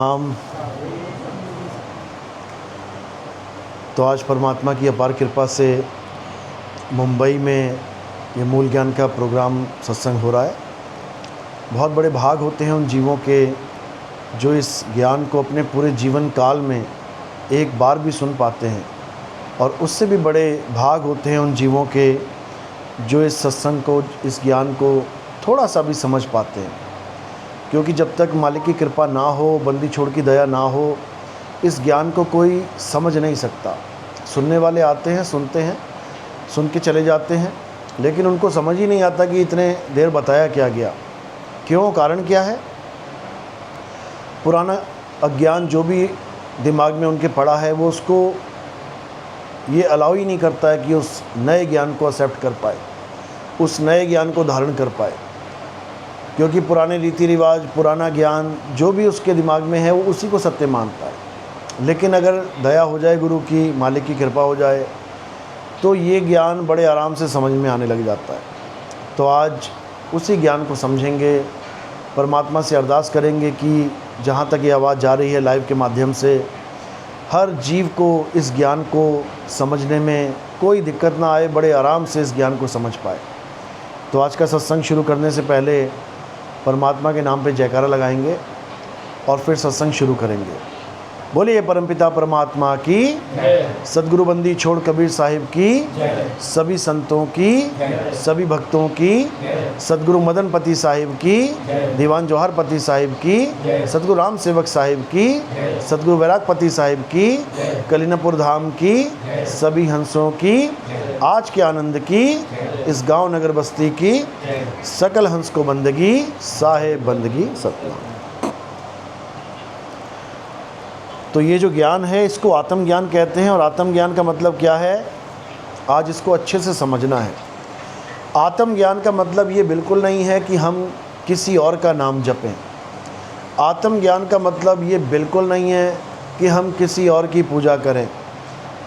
हम तो आज परमात्मा की अपार कृपा से मुंबई में ये मूल ज्ञान का प्रोग्राम सत्संग हो रहा है। बहुत बड़े भाग होते हैं उन जीवों के जो इस ज्ञान को अपने पूरे जीवन काल में एक बार भी सुन पाते हैं, और उससे भी बड़े भाग होते हैं उन जीवों के जो इस सत्संग को, इस ज्ञान को थोड़ा सा भी समझ पाते हैं। क्योंकि जब तक मालिक की कृपा ना हो, बंदी छोड़ की दया ना हो, इस ज्ञान को कोई समझ नहीं सकता। सुनने वाले आते हैं, सुनते हैं, सुन के चले जाते हैं, लेकिन उनको समझ ही नहीं आता कि इतने देर बताया क्या गया, क्यों, कारण क्या है। पुराना अज्ञान जो भी दिमाग में उनके पड़ा है, वो उसको ये अलाउ ही नहीं करता है कि उस नए ज्ञान को एक्सेप्ट कर पाए, उस नए ज्ञान को धारण कर पाए। क्योंकि पुराने रीति रिवाज, पुराना ज्ञान जो भी उसके दिमाग में है, वो उसी को सत्य मानता है। लेकिन अगर दया हो जाए, गुरु की, मालिक की कृपा हो जाए, तो ये ज्ञान बड़े आराम से समझ में आने लग जाता है। तो आज उसी ज्ञान को समझेंगे, परमात्मा से अरदास करेंगे कि जहाँ तक ये आवाज़ जा रही है लाइव के माध्यम से, हर जीव को इस ज्ञान को समझने में कोई दिक्कत ना आए, बड़े आराम से इस ज्ञान को समझ पाए। तो आज का सत्संग शुरू करने से पहले परमात्मा के नाम पे जयकारा लगाएंगे और फिर सत्संग शुरू करेंगे। बोलिए परमपिता परमात्मा की, सदगुरु बंदी छोड़ कबीर साहिब की, सभी संतों की, सभी भक्तों की, सदगुरु मदन पति साहिब की, दीवान जौहर पति साहिब की, सदगुरु राम सेवक साहिब की, सदगुरु वैरागपति साहिब की, कलीनपुर धाम की, सभी हंसों की, आज के आनंद की, इस गांव नगर बस्ती की सकल हंस को बंदगी, साहेब बंदगी सतनाम। तो ये जो ज्ञान है, इसको आत्मज्ञान कहते हैं। और आत्मज्ञान का मतलब क्या है, आज इसको अच्छे से समझना है। आत्मज्ञान का मतलब ये बिल्कुल नहीं है कि हम किसी और का नाम जपें। आत्मज्ञान का मतलब ये बिल्कुल नहीं है कि हम किसी और की पूजा करें।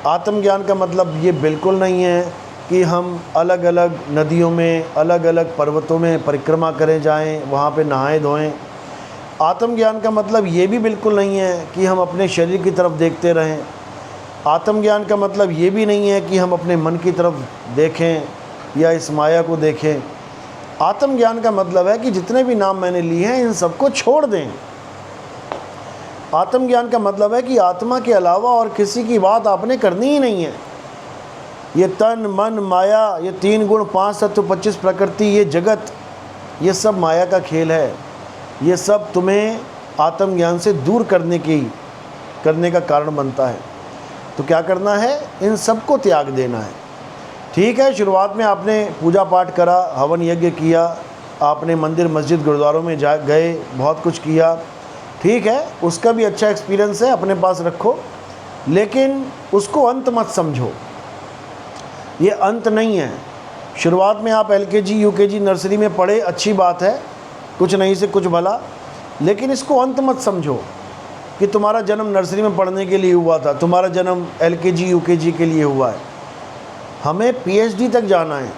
आत्मज्ञान का मतलब ये बिल्कुल नहीं है कि हम अलग अलग नदियों में, अलग अलग पर्वतों में परिक्रमा करें जाएं, वहाँ पे नहाएं धोएं। आत्मज्ञान का मतलब ये भी बिल्कुल नहीं है कि हम अपने शरीर की तरफ देखते रहें। आत्मज्ञान का मतलब ये भी नहीं है कि हम अपने मन की तरफ देखें या इस माया को देखें। आत्मज्ञान का मतलब है कि जितने भी नाम मैंने लिए हैं, इन सबको छोड़ दें। आत्मज्ञान का मतलब है कि आत्मा के अलावा और किसी की बात आपने करनी ही नहीं है। ये तन, मन, माया, ये 3 गुण, 5 तत्व, 25 प्रकृति, ये जगत, ये सब माया का खेल है। ये सब तुम्हें आत्मज्ञान से दूर करने का कारण बनता है। तो क्या करना है, इन सब को त्याग देना है। ठीक है, शुरुआत में आपने पूजा पाठ करा, हवन यज्ञ किया, आपने मंदिर मस्जिद गुरुद्वारों में गए, बहुत कुछ किया, ठीक है, उसका भी अच्छा एक्सपीरियंस है, अपने पास रखो, लेकिन उसको अंत मत समझो। ये अंत नहीं है। शुरुआत में आप LKG, UKG, नर्सरी में पढ़े, अच्छी बात है, कुछ नहीं से कुछ भला, लेकिन इसको अंत मत समझो कि तुम्हारा जन्म नर्सरी में पढ़ने के लिए हुआ था, तुम्हारा जन्म LKG, UKG के लिए हुआ है। हमें PhD तक जाना है,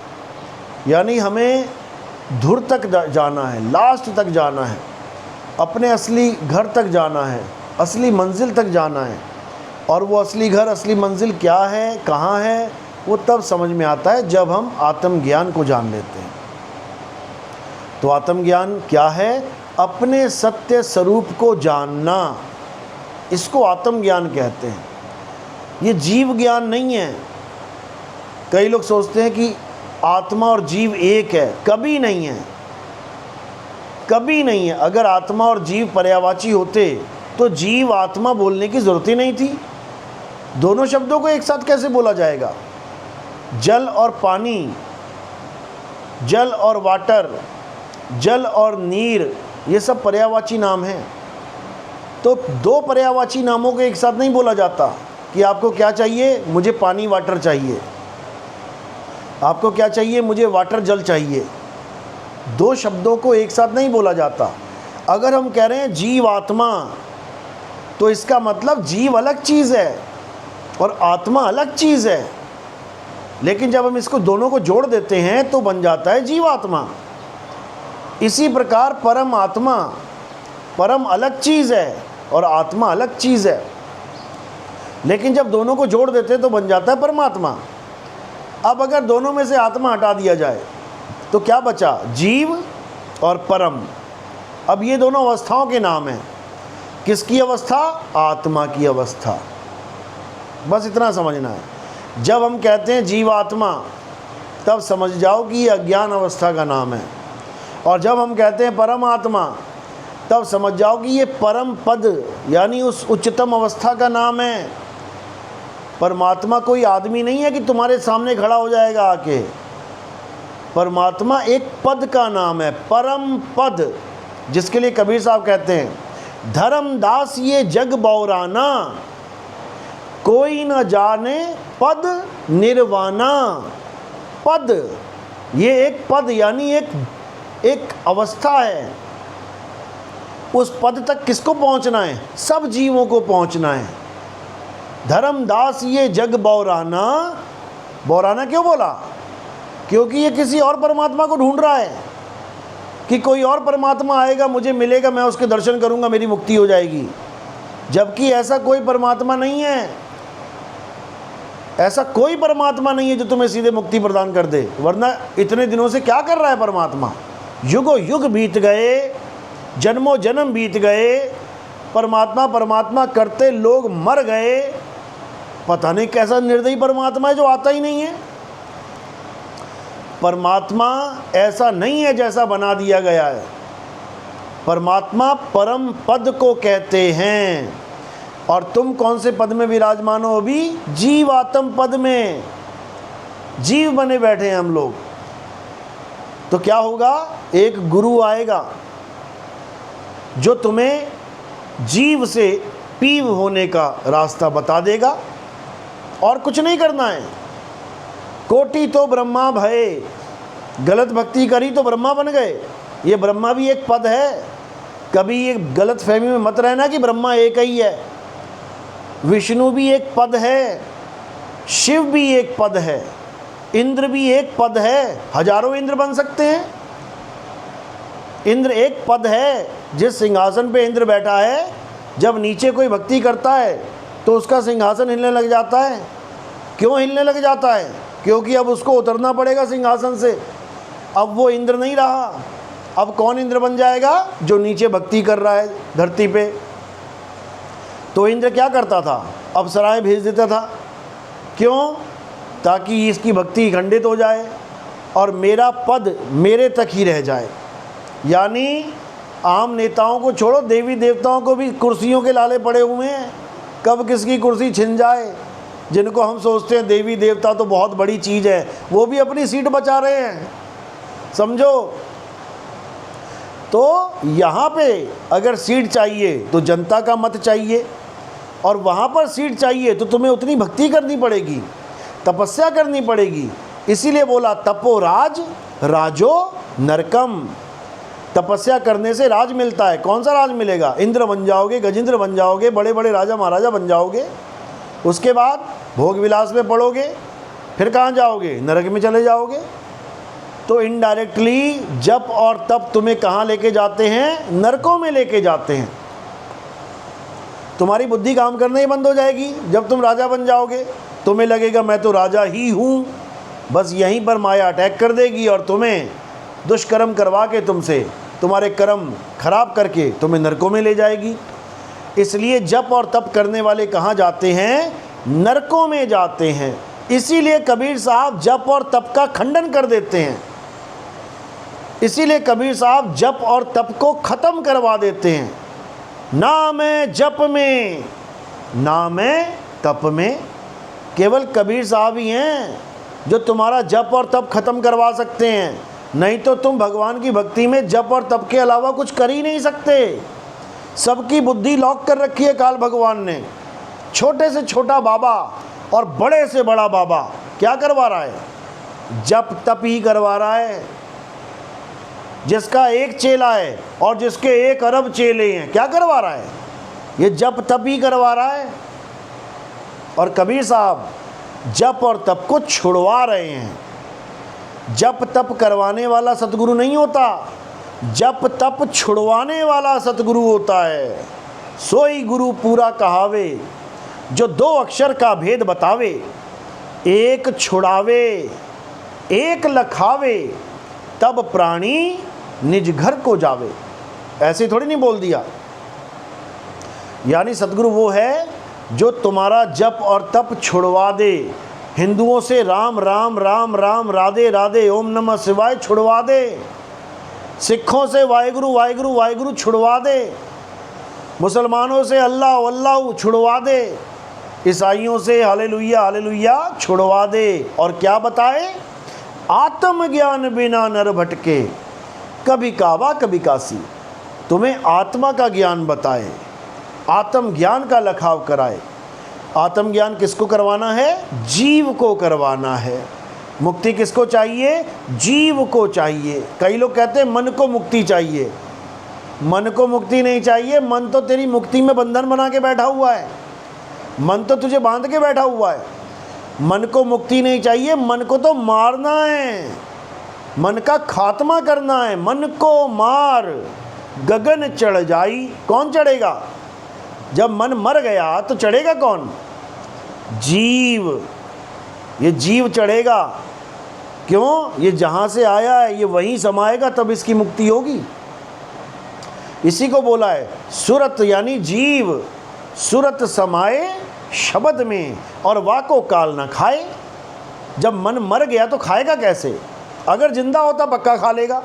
यानी हमें धुर तक जाना है, लास्ट तक जाना है, अपने असली घर तक जाना है, असली मंजिल तक जाना है। और वो असली घर, असली मंजिल क्या है, कहाँ है, वो तब समझ में आता है जब हम आत्मज्ञान को जान लेते हैं। तो आत्मज्ञान क्या है, अपने सत्य स्वरूप को जानना, इसको आत्मज्ञान कहते हैं। ये जीव ज्ञान नहीं है। कई लोग सोचते हैं कि आत्मा और जीव एक है, कभी नहीं है, कभी नहीं है। अगर आत्मा और जीव पर्यायवाची होते तो जीव आत्मा बोलने की ज़रूरत ही नहीं थी। दोनों शब्दों को एक साथ कैसे बोला जाएगा। जल और पानी, जल और वाटर, जल और नीर, ये सब पर्यायवाची नाम हैं। तो 2 पर्यायवाची नामों को एक साथ नहीं बोला जाता कि आपको क्या चाहिए, मुझे पानी वाटर चाहिए, आपको क्या चाहिए, मुझे वाटर जल चाहिए। 2 शब्दों को एक साथ नहीं बोला जाता। अगर हम कह रहे हैं जीव आत्मा, तो इसका मतलब जीव अलग चीज़ है और आत्मा अलग चीज़ है। लेकिन जब हम इसको दोनों को जोड़ देते हैं तो बन जाता है जीवात्मा। इसी प्रकार परम आत्मा, परम अलग चीज़ है और आत्मा अलग चीज़ है। लेकिन जब दोनों को जोड़ देते हैं तो बन जाता है परमात्मा। अब अगर दोनों में से आत्मा हटा दिया जाए तो क्या बचा? जीव और परम। अब ये दोनों अवस्थाओं के नाम हैं। किसकी अवस्था? आत्मा की अवस्था। बस इतना समझना है। जब हम कहते हैं जीवात्मा तब समझ जाओ कि ये अज्ञान अवस्था का नाम है, और जब हम कहते हैं परमात्मा तब समझ जाओ कि ये परम पद यानी उस उच्चतम अवस्था का नाम है। परमात्मा कोई आदमी नहीं है कि तुम्हारे सामने खड़ा हो जाएगा आके। परमात्मा एक पद का नाम है, परम पद, जिसके लिए कबीर साहब कहते हैं धर्मदास ये जग बौराना, कोई न जाने पद निर्वाणा। पद, ये एक पद यानी एक अवस्था है। उस पद तक किसको पहुंचना है? सब जीवों को पहुंचना है। धर्मदास ये जग बौराना, बौराना क्यों बोला? क्योंकि ये किसी और परमात्मा को ढूंढ रहा है कि कोई और परमात्मा आएगा, मुझे मिलेगा, मैं उसके दर्शन करूंगा, मेरी मुक्ति हो जाएगी। जबकि ऐसा कोई परमात्मा नहीं है। ऐसा कोई परमात्मा नहीं है जो तुम्हें सीधे मुक्ति प्रदान कर दे। वरना इतने दिनों से क्या कर रहा है परमात्मा? युगों युग बीत गए, जन्मों जन्म बीत गए, परमात्मा परमात्मा करते लोग मर गए। पता नहीं कैसा निर्दयी परमात्मा है जो आता ही नहीं है। परमात्मा ऐसा नहीं है जैसा बना दिया गया है। परमात्मा परम पद को कहते हैं। और तुम कौन से पद में विराजमान हो? अभी जीवात्म पद में जीव बने बैठे हैं हम लोग। तो क्या होगा? एक गुरु आएगा जो तुम्हें जीव से पीव होने का रास्ता बता देगा, और कुछ नहीं करना है। कोटि तो ब्रह्मा भये, गलत भक्ति करी तो ब्रह्मा बन गए। ये ब्रह्मा भी एक पद है। कभी ये गलत फहमी में मत रहना कि ब्रह्मा एक ही है। विष्णु भी एक पद है, शिव भी एक पद है, इंद्र भी एक पद है। हजारों इंद्र बन सकते हैं। इंद्र एक पद है। जिस सिंहासन पे इंद्र बैठा है, जब नीचे कोई भक्ति करता है तो उसका सिंहासन हिलने लग जाता है। क्यों हिलने लग जाता है? क्योंकि अब उसको उतरना पड़ेगा सिंहासन से। अब वो इंद्र नहीं रहा। अब कौन इंद्र बन जाएगा? जो नीचे भक्ति कर रहा है धरती पे। तो इंद्र क्या करता था? अप्सराएं भेज देता था। क्यों? ताकि इसकी भक्ति खंडित हो जाए और मेरा पद मेरे तक ही रह जाए। यानी आम नेताओं को छोड़ो, देवी देवताओं को भी कुर्सियों के लाले पड़े हुए हैं। कब किसकी कुर्सी छिन जाए। जिनको हम सोचते हैं देवी देवता तो बहुत बड़ी चीज़ है, वो भी अपनी सीट बचा रहे हैं, समझो। तो यहाँ पे अगर सीट चाहिए तो जनता का मत चाहिए, और वहाँ पर सीट चाहिए तो तुम्हें उतनी भक्ति करनी पड़ेगी, तपस्या करनी पड़ेगी। इसीलिए बोला तपो राज राजो नरकम। तपस्या करने से राज मिलता है। कौन सा राज मिलेगा? इंद्र बन जाओगे, गजेंद्र बन जाओगे, बड़े बड़े राजा महाराजा बन जाओगे। उसके बाद भोग विलास में पड़ोगे, फिर कहाँ जाओगे? नरक में चले जाओगे। तो इनडायरेक्टली जप और तप तुम्हें कहाँ लेके जाते हैं? नरकों में लेके जाते हैं। तुम्हारी बुद्धि काम करना ही बंद हो जाएगी जब तुम राजा बन जाओगे। तुम्हें लगेगा मैं तो राजा ही हूँ। बस यहीं पर माया अटैक कर देगी और तुम्हें दुष्कर्म करवा के तुमसे तुम्हारे कर्म खराब करके तुम्हें नरकों में ले जाएगी। इसलिए जप और तप करने वाले कहाँ जाते हैं? नरकों में जाते हैं। इसीलिए कबीर साहब जप और तप का खंडन कर देते हैं। इसीलिए कबीर साहब जप और तप को ख़त्म करवा देते हैं। नाम है जप में, नाम है तप में। केवल कबीर साहब ही हैं जो तुम्हारा जप और तप ख़त्म करवा सकते हैं। नहीं तो तुम भगवान की भक्ति में जप और तप के अलावा कुछ कर ही नहीं सकते। सबकी बुद्धि लॉक कर रखी है काल भगवान ने। छोटे से छोटा बाबा और बड़े से बड़ा बाबा क्या करवा रहा है? जप तप ही करवा रहा है। जिसका एक चेला है और जिसके 1 अरब चेले हैं, क्या करवा रहा है? ये जप तप ही करवा रहा है। और कबीर साहब जप और तप को छुड़वा रहे हैं। जप तप करवाने वाला सतगुरु नहीं होता, जप तप छुड़वाने वाला सतगुरु होता है। सोई गुरु पूरा कहावे, जो दो अक्षर का भेद बतावे, एक छुड़ावे एक लखावे, तब प्राणी निज घर को जावे। ऐसे थोड़ी नहीं बोल दिया। यानी सतगुरु वो है जो तुम्हारा जप और तप छुड़वा दे। हिंदुओं से राम राम राम राम राधे राधे ओम नमः शिवाय छुड़वा दे, सिखों से वाहिगुरु वाहिगुरु वाहिगुरु छुड़वा दे, मुसलमानों से अल्लाह अल्लाह छुड़वा दे, ईसाइयों से हालेलुया हालेलुया छुड़वा दे। और क्या बताए? आत्मज्ञान बिना नर भटके, कभी काबा कभी काशी। तुम्हें आत्मा का ज्ञान बताए, आत्मज्ञान का लखाव कराए। आत्मज्ञान किसको करवाना है? जीव को करवाना है। मुक्ति किसको चाहिए? जीव को चाहिए। कई लोग कहते हैं मन को मुक्ति चाहिए। मन को मुक्ति नहीं चाहिए। मन तो तेरी मुक्ति में बंधन बना के बैठा हुआ है, मन तो तुझे बांध के बैठा हुआ है। मन को मुक्ति नहीं चाहिए, मन को तो मारना है, मन का खात्मा करना है। मन को मार गगन चढ़ जाई। कौन चढ़ेगा? जब मन मर गया तो चढ़ेगा कौन? जीव। ये जीव चढ़ेगा। क्यों? ये जहाँ से आया है ये वहीं समाएगा, तब इसकी मुक्ति होगी। इसी को बोला है सुरत, यानी जीव सुरत समाए शब्द में, और वाको काल न खाए। जब मन मर गया तो खाएगा कैसे? अगर जिंदा होता पक्का खा लेगा।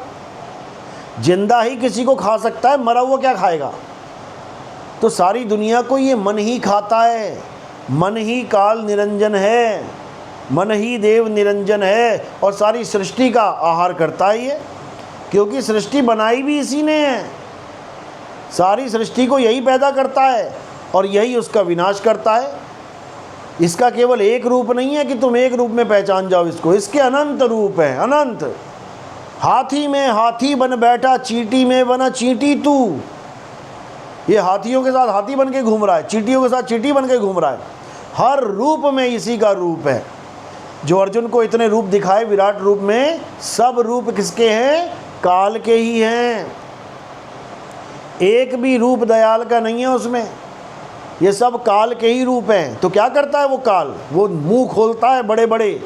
जिंदा ही किसी को खा सकता है, मरा हुआ क्या खाएगा? तो सारी दुनिया को ये मन ही खाता है। मन ही काल निरंजन है, मन ही देव निरंजन है, और सारी सृष्टि का आहार करता है ये, क्योंकि सृष्टि बनाई भी इसी ने है। सारी सृष्टि को यही पैदा करता है और यही उसका विनाश करता है। इसका केवल एक रूप नहीं है कि तुम एक रूप में पहचान जाओ इसको, इसके अनंत रूप है, अनंत। हाथी में हाथी बन बैठा, चींटी में बना चींटी तू। ये हाथियों के साथ हाथी बन के घूम रहा है, चींटियों के साथ चींटी बन के घूम रहा है। हर रूप में इसी का रूप है। जो अर्जुन को इतने रूप दिखाए विराट रूप में, सब रूप किसके हैं? काल के ही हैं। एक भी रूप दयाल का नहीं है उसमें, ये सब काल के ही रूप हैं। तो क्या करता है वो काल? वो मुंह खोलता है बड़े बड़े,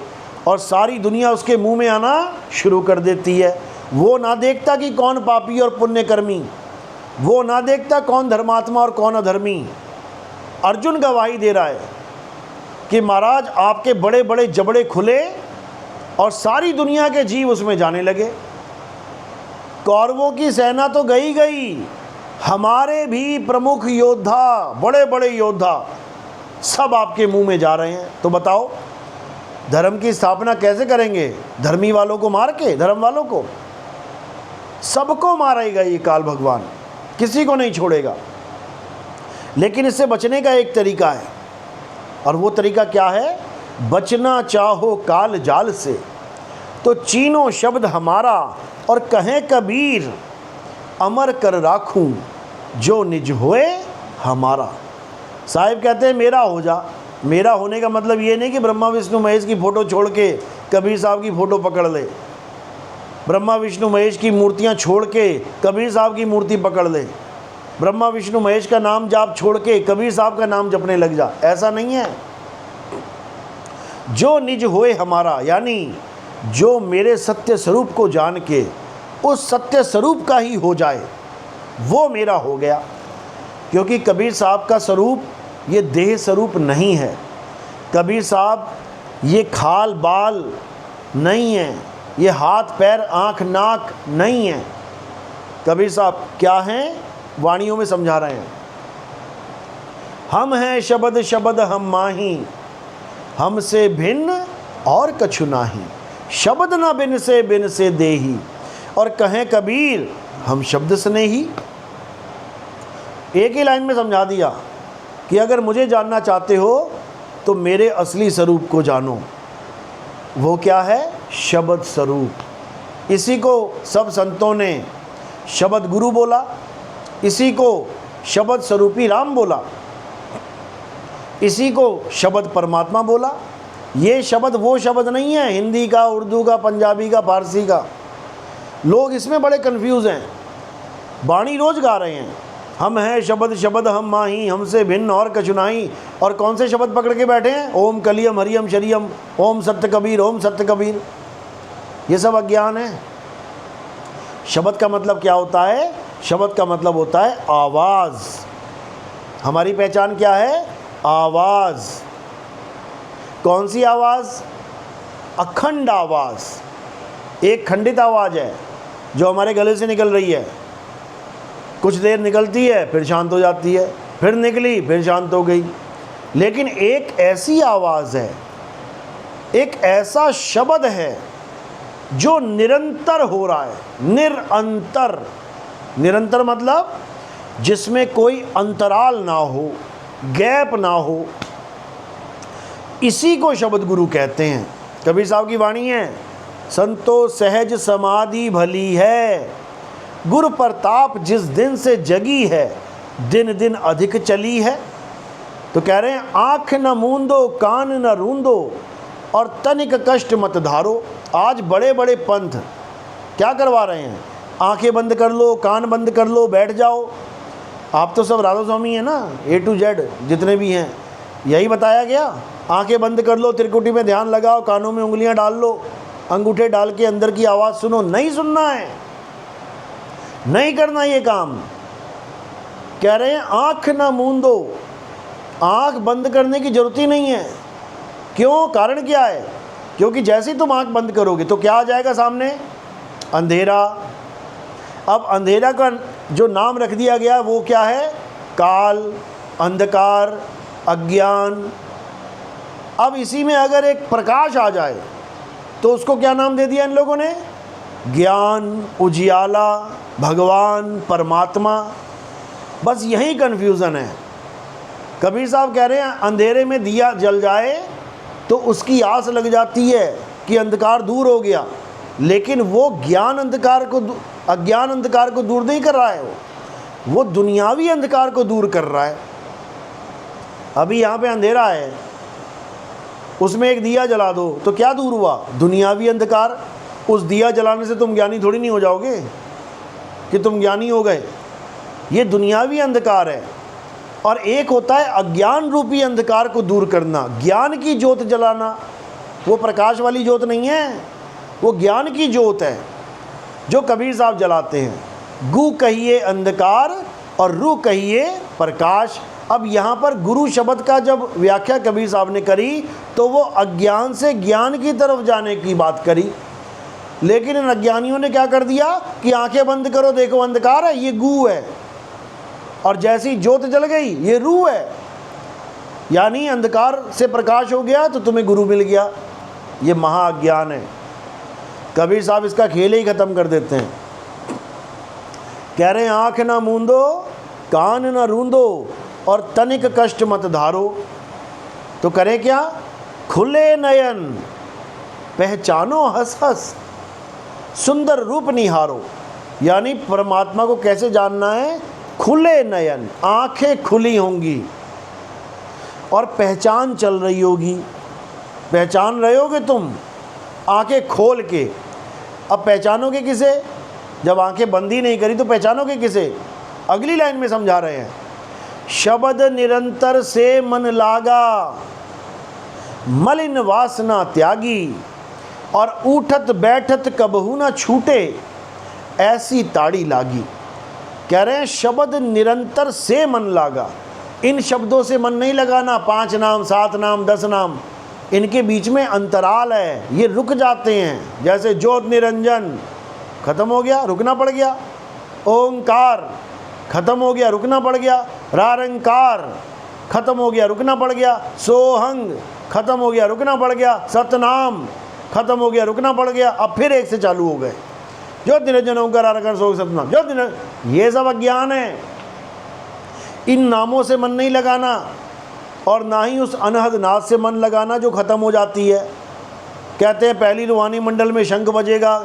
और सारी दुनिया उसके मुंह में आना शुरू कर देती है। वो ना देखता कि कौन पापी और पुण्यकर्मी, वो ना देखता कौन धर्मात्मा और कौन अधर्मी। अर्जुन गवाही दे रहा है कि महाराज आपके बड़े बड़े जबड़े खुले और सारी दुनिया के जीव उसमें जाने लगे। कौरवों की सेना तो गई गई, हमारे भी प्रमुख योद्धा, बड़े बड़े योद्धा सब आपके मुंह में जा रहे हैं। तो बताओ धर्म की स्थापना कैसे करेंगे? धर्मी वालों को मार के, धर्म वालों को, सबको मारेगा ये काल भगवान, किसी को नहीं छोड़ेगा। लेकिन इससे बचने का एक तरीका है, और वो तरीका क्या है? बचना चाहो काल जाल से, तो चीनो शब्द हमारा, और कहें कबीर अमर कर राखूं, जो निज होए हमारा। साहिब कहते हैं मेरा हो जा। मेरा होने का मतलब ये नहीं कि ब्रह्मा विष्णु महेश की फ़ोटो छोड़ के कबीर साहब की फ़ोटो पकड़ ले, ब्रह्मा विष्णु महेश की मूर्तियाँ छोड़ के कबीर साहब की मूर्ति पकड़ ले, ब्रह्मा विष्णु महेश का नाम जाप छोड़ के कबीर साहब का नाम जपने लग जा। ऐसा नहीं है। जो निज होए हमारा, यानी जो मेरे सत्य स्वरूप को जान के उस सत्य स्वरूप का ही हो जाए, वो मेरा हो गया। क्योंकि कबीर साहब का स्वरूप ये देह स्वरूप नहीं है। कबीर साहब ये खाल बाल नहीं है, ये हाथ पैर आँख नाक नहीं है। कबीर साहब क्या हैं? वाणियों में समझा रहे हैं। हम हैं शब्द शब्द हम माही, हमसे भिन्न और कछु नाही, शब्द न बिन से देही, और कहें कबीर हम शब्द स्नेही। एक ही लाइन में समझा दिया कि अगर मुझे जानना चाहते हो तो मेरे असली स्वरूप को जानो। वो क्या है? शब्द स्वरूप। इसी को सब संतों ने शब्द गुरु बोला, इसी को शब्द स्वरूपी राम बोला, इसी को शब्द परमात्मा बोला। ये शब्द वो शब्द नहीं है हिंदी का, उर्दू का, पंजाबी का, फारसी का। लोग इसमें बड़े कंफ्यूज हैं। बाणी रोज गा रहे हैं, हम हैं शब्द शब्द हम माही, हमसे भिन्न और कछु नाही। और कौन से शब्द पकड़ के बैठे हैं? ओम कलियम हरियम शरियम, ओम सत्य कबीर, ओम सत्य कबीर। ये सब अज्ञान है। शब्द का मतलब क्या होता है? शब्द का मतलब होता है आवाज़। हमारी पहचान क्या है? आवाज़। कौन सी आवाज़? अखंड आवाज़। एक खंडित आवाज़ है जो हमारे गले से निकल रही है, कुछ देर निकलती है फिर शांत हो जाती है, फिर निकली फिर शांत हो गई। लेकिन एक ऐसी आवाज़ है, एक ऐसा शब्द है जो निरंतर हो रहा है, निरंतर। निरंतर मतलब जिसमें कोई अंतराल ना हो, गैप ना हो, इसी को शब्द गुरु कहते हैं। कबीर साहब की वाणी है, संतो सहज समाधि भली है, गुरु प्रताप जिस दिन से जगी है, दिन दिन अधिक चली है। तो कह रहे हैं आँख न मूंदो कान न रूंदो और तनिक कष्ट मत धारो। आज बड़े बड़े पंथ क्या करवा रहे हैं? आंखें बंद कर लो, कान बंद कर लो, बैठ जाओ। आप तो सब राधा स्वामी हैं ना, A to Z जितने भी हैं, यही बताया गया। आंखें बंद कर लो, त्रिकुटी में ध्यान लगाओ, कानों में उंगलियां डाल लो, अंगूठे डाल के अंदर की आवाज़ सुनो। नहीं सुनना है, नहीं करना ये काम। कह रहे हैं आँख ना मूंदो, आँख बंद करने की जरूरत ही नहीं है। क्यों? कारण क्या है? क्योंकि जैसे ही तुम आँख बंद करोगे तो क्या आ जाएगा सामने? अंधेरा। अब अंधेरा का जो नाम रख दिया गया वो क्या है? काल, अंधकार, अज्ञान। अब इसी में अगर एक प्रकाश आ जाए तो उसको क्या नाम दे दिया इन लोगों ने? ज्ञान, उजियाला, भगवान, परमात्मा। बस यही कन्फ्यूज़न है। कबीर साहब कह रहे हैं अंधेरे में दिया जल जाए तो उसकी आस लग जाती है कि अंधकार दूर हो गया, लेकिन वो ज्ञान अंधकार को, अज्ञान अंधकार को दूर नहीं कर रहा है, वो दुनियावी अंधकार को दूर कर रहा है। अभी यहाँ पे अंधेरा है, उसमें एक दिया जला दो तो क्या दूर हुआ? दुनियावी अंधकार। उस दिया जलाने से तुम ज्ञानी थोड़ी नहीं हो जाओगे कि तुम ज्ञानी हो गए। ये दुनियावी अंधकार है। और एक होता है अज्ञान रूपी अंधकार को दूर करना, ज्ञान की ज्योत जलाना। वो प्रकाश वाली ज्योत नहीं है, वो ज्ञान की ज्योत है जो कबीर साहब जलाते हैं। गु कहिए अंधकार और रू कहिए प्रकाश। अब यहाँ पर गुरु शब्द का जब व्याख्या कबीर साहब ने करी तो वो अज्ञान से ज्ञान की तरफ जाने की बात करी। लेकिन इन अज्ञानियों ने क्या कर दिया कि आंखें बंद करो, देखो अंधकार है, ये गु है, और जैसी ज्योत जल गई ये रू है। यानी अंधकार से प्रकाश हो गया तो तुम्हें गुरु मिल गया। ये महाअज्ञान है। कबीर साहब इसका खेल ही ख़त्म कर देते हैं। कह रहे हैं आँख ना मूंदो कान ना रूंदो और तनिक कष्ट मत धारो। तो करें क्या? खुले नयन पहचानो हंस हंस, सुंदर रूप निहारो। यानी परमात्मा को कैसे जानना है? खुले नयन, आंखें खुली होंगी और पहचान चल रही होगी। पहचान रहे होगे तुम आंखें खोल के। अब पहचानोगे किसे? जब आंखें बंद ही नहीं करी तो पहचानोगे किसे? अगली लाइन में समझा रहे हैं, शब्द निरंतर से मन लागा, मलिन वासना त्यागी, और उठत बैठत कबहू न छूटे, ऐसी ताड़ी लागी। कह रहे हैं शब्द निरंतर से मन लागा। इन शब्दों से मन नहीं लगाना। 5 नाम, 7 नाम, 10 नाम, इनके बीच में अंतराल है, ये रुक जाते हैं। जैसे ज्योत निरंजन खत्म हो गया, रुकना पड़ गया। ओंकार खत्म हो गया, रुकना पड़ गया। रारंकार खत्म हो गया, रुकना पड़ गया। सोहंग खत्म हो गया, रुकना पड़ गया। सतनाम खत्म हो गया, रुकना पड़ गया। अब फिर एक से चालू हो गए, ज्योत निरंजन ओंकार आरकर सोहंग सतनाम, ज्योत निरंजन। ये सब अज्ञान है। इन नामों से मन नहीं लगाना और ना ही उस अनहद नाद से मन लगाना जो ख़त्म हो जाती है। कहते हैं पहली रूहानी मंडल में शंख बजेगा,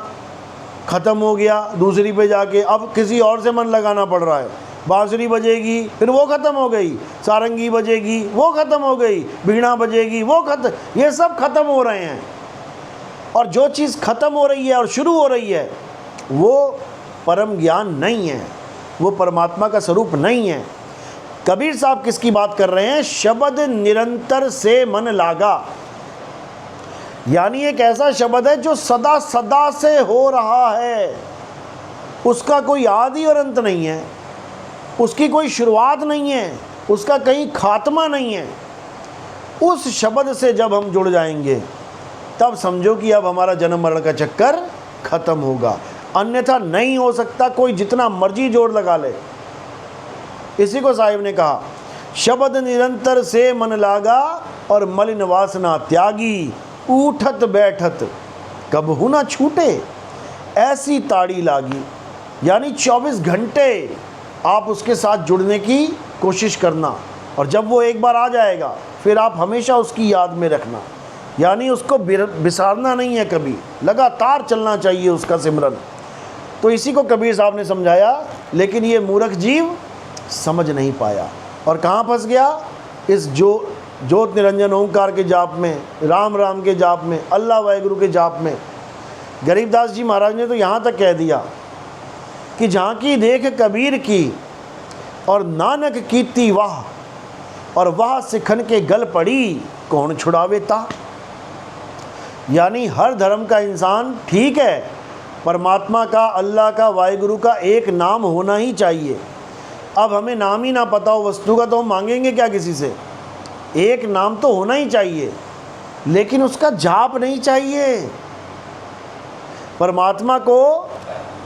ख़त्म हो गया, दूसरी पे जाके अब किसी और से मन लगाना पड़ रहा है। बांसुरी बजेगी, फिर वो ख़त्म हो गई। सारंगी बजेगी, वो ख़त्म हो गई। बीणा बजेगी, वो ख़त्म। ये सब ख़त्म हो रहे हैं। और जो चीज़ ख़त्म हो रही है और शुरू हो रही है वो परम ज्ञान नहीं है। वो परमात्मा का स्वरूप नहीं है। कबीर साहब किसकी बात कर रहे हैं? शब्द निरंतर से मन लागा, यानी एक ऐसा शब्द है जो सदा सदा से हो रहा है, उसका कोई आदि और अंत नहीं है, उसकी कोई शुरुआत नहीं है, उसका कहीं खात्मा नहीं है। उस शब्द से जब हम जुड़ जाएंगे तब समझो कि अब हमारा जन्म मरण का चक्कर खत्म होगा, अन्यथा नहीं हो सकता, कोई जितना मर्जी जोर लगा ले। इसी को साहिब ने कहा, शब्द निरंतर से मन लागा और मलिन वासना त्यागी, उठत बैठत कबहू ना छूटे, ऐसी ताड़ी लागी। यानी 24 घंटे आप उसके साथ जुड़ने की कोशिश करना, और जब वो एक बार आ जाएगा फिर आप हमेशा उसकी याद में रखना, यानी उसको बिसारना नहीं है, कभी लगातार चलना चाहिए उसका सिमरन। तो इसी को कबीर साहब ने समझाया, लेकिन ये मूर्ख जीव समझ नहीं पाया और कहाँ फंस गया? इस ज्योत निरंजन ओंकार के जाप में, राम राम के जाप में, अल्लाह वाहिगुरु के जाप में। गरीबदास जी महाराज ने तो यहाँ तक कह दिया कि जहाँ की देख कबीर की और नानक कीती वाह, और वह सिखन के गल पड़ी कौन छुड़ावेता। यानी हर धर्म का इंसान ठीक है, परमात्मा का, अल्लाह का, वाहिगुरु का एक नाम होना ही चाहिए। अब हमें नाम ही ना पता हो वस्तु का तो हम मांगेंगे क्या किसी से? एक नाम तो होना ही चाहिए, लेकिन उसका जाप नहीं चाहिए। परमात्मा को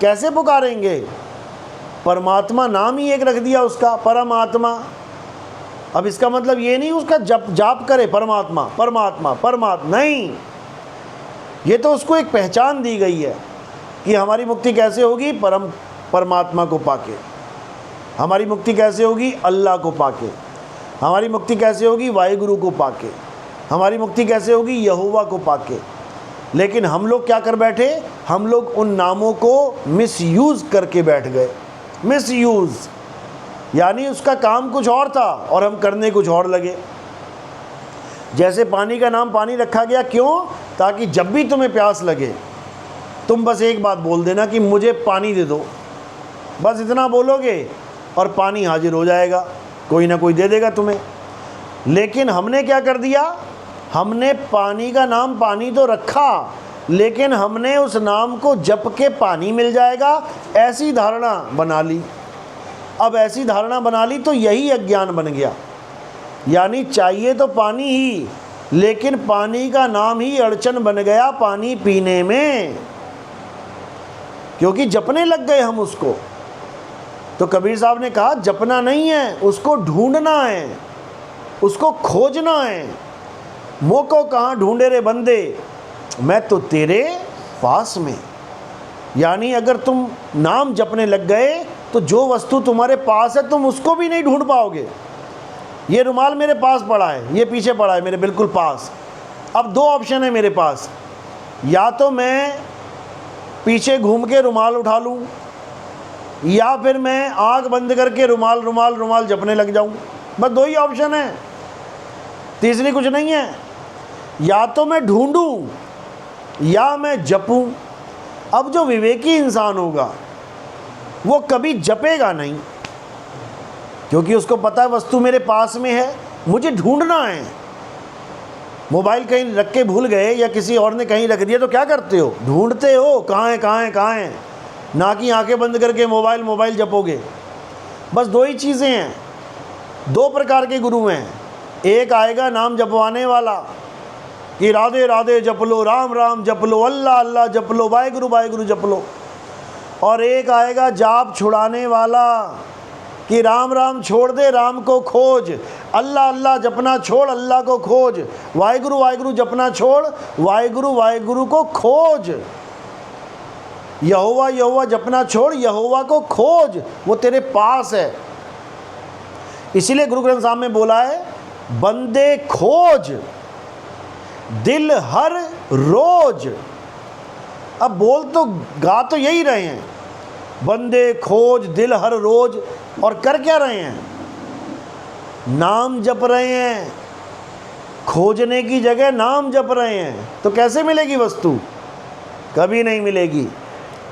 कैसे पुकारेंगे? परमात्मा नाम ही एक रख दिया उसका, परमात्मा। अब इसका मतलब ये नहीं उसका जाप करे परमात्मा परमात्मा परमात्मा, नहीं, ये तो उसको एक पहचान दी गई है कि हमारी मुक्ति कैसे होगी? परमात्मा को पाके। हमारी मुक्ति कैसे होगी? अल्लाह को पाके। हमारी मुक्ति कैसे होगी? वाहिगुरु को पाके। हमारी मुक्ति कैसे होगी? यहोवा को पाके। लेकिन हम लोग क्या कर बैठे? हम लोग उन नामों को मिसयूज़ करके बैठ गए। मिसयूज़ यानी उसका काम कुछ और था और हम करने कुछ और लगे। जैसे पानी का नाम पानी रखा गया, क्यों? ताकि जब भी तुम्हें प्यास लगे तुम बस एक बात बोल देना कि मुझे पानी दे दो, बस इतना बोलोगे और पानी हाजिर हो जाएगा, कोई ना कोई दे देगा तुम्हें। लेकिन हमने क्या कर दिया? हमने पानी का नाम पानी तो रखा, लेकिन हमने उस नाम को जप के पानी मिल जाएगा ऐसी धारणा बना ली। अब ऐसी धारणा बना ली तो यही अज्ञान बन गया। यानी चाहिए तो पानी ही, लेकिन पानी का नाम ही अड़चन बन गया पानी पीने में, क्योंकि जपने लग गए हम उसको। तो कबीर साहब ने कहा जपना नहीं है, उसको ढूंढना है, उसको खोजना है। मोको कहाँ ढूंढे रे बंदे, मैं तो तेरे पास में। यानी अगर तुम नाम जपने लग गए तो जो वस्तु तुम्हारे पास है तुम उसको भी नहीं ढूंढ पाओगे। ये रुमाल मेरे पास पड़ा है, ये पीछे पड़ा है मेरे बिल्कुल पास। अब दो ऑप्शन है मेरे पास, या तो मैं पीछे घूम के रुमाल उठा लूँ, या फिर मैं आँख बंद करके रुमाल रुमाल रुमाल जपने लग जाऊँ। बस दो ही ऑप्शन है, तीसरी कुछ नहीं है। या तो मैं ढूंढूं या मैं जपूं। अब जो विवेकी इंसान होगा वो कभी जपेगा नहीं, क्योंकि उसको पता है वस्तु मेरे पास में है, मुझे ढूंढना है। मोबाइल कहीं रख के भूल गए या किसी और ने कहीं रख दिया तो क्या करते हो? ढूंढते हो कहाँ है कहाँ है कहाँ है, ना कि आंखें बंद करके मोबाइल मोबाइल जपोगे। बस दो ही चीज़ें हैं, दो प्रकार के गुरु हैं। एक आएगा नाम जपवाने वाला कि राधे राधे जप लो, राम राम जप लो, अल्लाह अल्लाह जप लो, वाहिगुरु वाहिगुरु जप लो। और एक आएगा जाप छुड़ाने वाला कि राम राम छोड़ दे, राम को खोज, अल्लाह अल्लाह जपना छोड़, अल्लाह को खोज, वाहिगुरु वाहिगुरु जपना छोड़, वाहिगुरु वाहिगुरु को खोज, यहोवा यहोवा जपना छोड़, यहोवा को खोज, वो तेरे पास है। इसीलिए गुरु ग्रंथ साहब में बोला है, बंदे खोज दिल हर रोज। अब बोल तो गा तो यही रहे हैं, बंदे खोज दिल हर रोज, और कर क्या रहे हैं? नाम जप रहे हैं। खोजने की जगह नाम जप रहे हैं, तो कैसे मिलेगी वस्तु? कभी नहीं मिलेगी।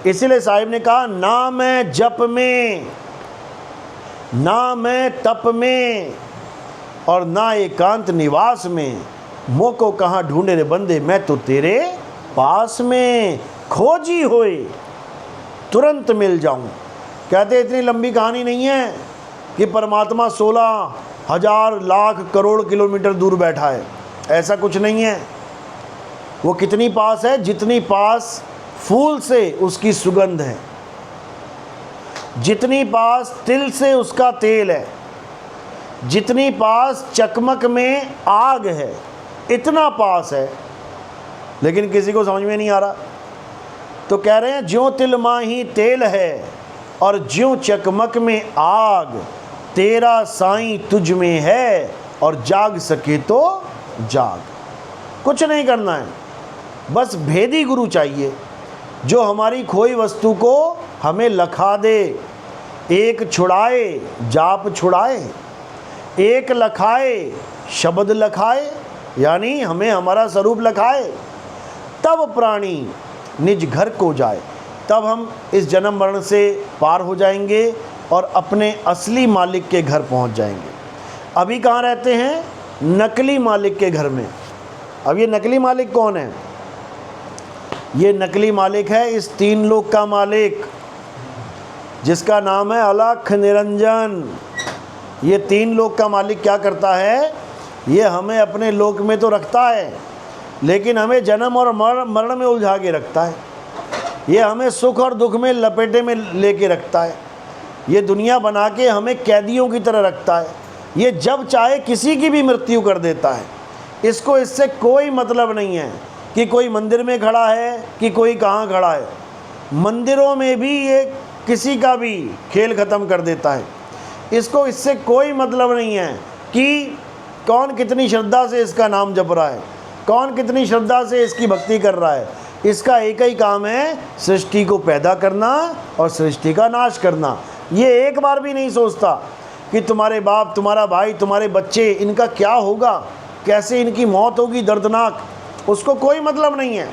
इसीलिए साहिब ने कहा नाम है जप में ना मैं तप में और ना एकांत निवास में, मोको कहाँ ढूंढे रे बंदे, मैं तो तेरे पास में, खोजी होए तुरंत मिल जाऊं। कहते इतनी लंबी कहानी नहीं है कि परमात्मा 16,000 लाख करोड़ किलोमीटर दूर बैठा है, ऐसा कुछ नहीं है। वो कितनी पास है? जितनी पास फूल से उसकी सुगंध है, जितनी पास तिल से उसका तेल है, जितनी पास चकमक में आग है, इतना पास है। लेकिन किसी को समझ में नहीं आ रहा। तो कह रहे हैं ज्यों तिल माही तेल है और ज्यों चकमक में आग, तेरा साईं तुझ में है और जाग सके तो जाग। कुछ नहीं करना है, बस भेदी गुरु चाहिए जो हमारी खोई वस्तु को हमें लखा दे। एक छुड़ाए जाप छुड़ाए, एक लखाए शब्द लखाए, यानी हमें हमारा स्वरूप लखाए, तब प्राणी निज घर को जाए। तब हम इस जन्म मरण से पार हो जाएंगे और अपने असली मालिक के घर पहुंच जाएंगे। अभी कहाँ रहते हैं? नकली मालिक के घर में। अब ये नकली मालिक कौन है? ये नकली मालिक है इस 3 लोक का मालिक, जिसका नाम है अलख निरंजन। ये 3 लोक का मालिक क्या करता है? ये हमें अपने लोक में तो रखता है, लेकिन हमें जन्म और मरण में उलझा के रखता है। ये हमें सुख और दुख में लपेटे में लेके रखता है। ये दुनिया बना के हमें कैदियों की तरह रखता है। ये जब चाहे किसी की भी मृत्यु कर देता है। इसको इससे कोई मतलब नहीं है कि कोई मंदिर में खड़ा है कि कोई कहाँ खड़ा है। मंदिरों में भी ये किसी का भी खेल ख़त्म कर देता है। इसको इससे कोई मतलब नहीं है कि कौन कितनी श्रद्धा से इसका नाम जप रहा है, कौन कितनी श्रद्धा से इसकी भक्ति कर रहा है। इसका एक ही काम है, सृष्टि को पैदा करना और सृष्टि का नाश करना। ये एक बार भी नहीं सोचता कि तुम्हारे बाप, तुम्हारा भाई, तुम्हारे बच्चे, इनका क्या होगा, कैसे इनकी मौत होगी दर्दनाक, उसको कोई मतलब नहीं है।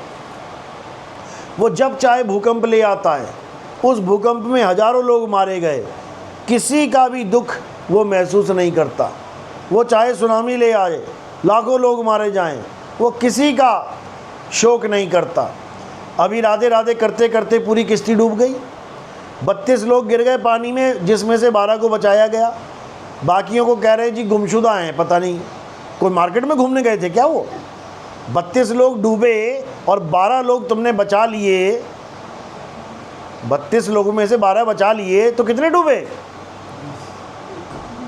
वो जब चाहे भूकंप ले आता है। उस भूकंप में हजारों लोग मारे गए, किसी का भी दुख वो महसूस नहीं करता। वो चाहे सुनामी ले आए, लाखों लोग मारे जाएं, वो किसी का शोक नहीं करता। अभी राधे राधे करते करते पूरी किश्ती डूब गई। 32 लोग गिर गए पानी में, जिसमें से 12 को बचाया गया। बाकियों को कह रहे जी गुमशुदा हैं, पता नहीं कोई मार्केट में घूमने गए थे क्या। वो 32 लोग डूबे और 12 लोग तुमने बचा लिए। 32 लोगों में से 12 बचा लिए तो कितने डूबे?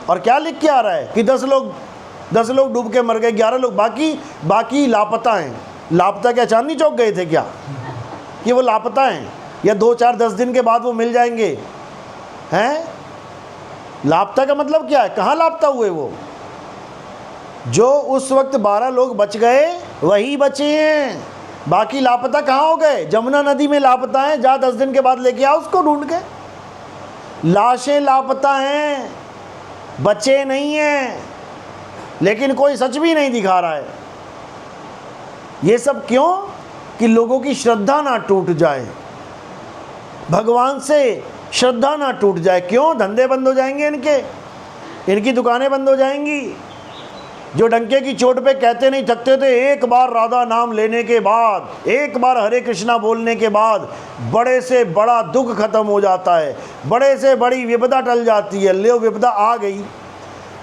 और क्या लिख के आ रहा है कि 10 लोग डूब के मर गए, 11 लोग बाकी लापता हैं। लापता क्या चांदनी चौक गए थे क्या कि वो लापता हैं? या 2, 4, 10 दिन के बाद वो मिल जाएंगे हैं? लापता का मतलब क्या है? कहाँ लापता हुए वो? जो उस वक्त 12 लोग बच गए वही बचे हैं, बाकी लापता कहाँ हो गए? जमुना नदी में लापता हैं, जा 10 दिन के बाद लेके आओ उसको ढूंढ के। लाशें लापता हैं, बचे नहीं हैं, लेकिन कोई सच भी नहीं दिखा रहा है। ये सब क्यों? कि लोगों की श्रद्धा ना टूट जाए, भगवान से श्रद्धा ना टूट जाए। क्यों? धंधे बंद हो जाएंगे इनकी दुकानें बंद हो जाएंगी। जो डंके की चोट पे कहते नहीं थकते थे, एक बार राधा नाम लेने के बाद, एक बार हरे कृष्णा बोलने के बाद बड़े से बड़ा दुख खत्म हो जाता है, बड़े से बड़ी विपदा टल जाती है। ले विपदा आ गई,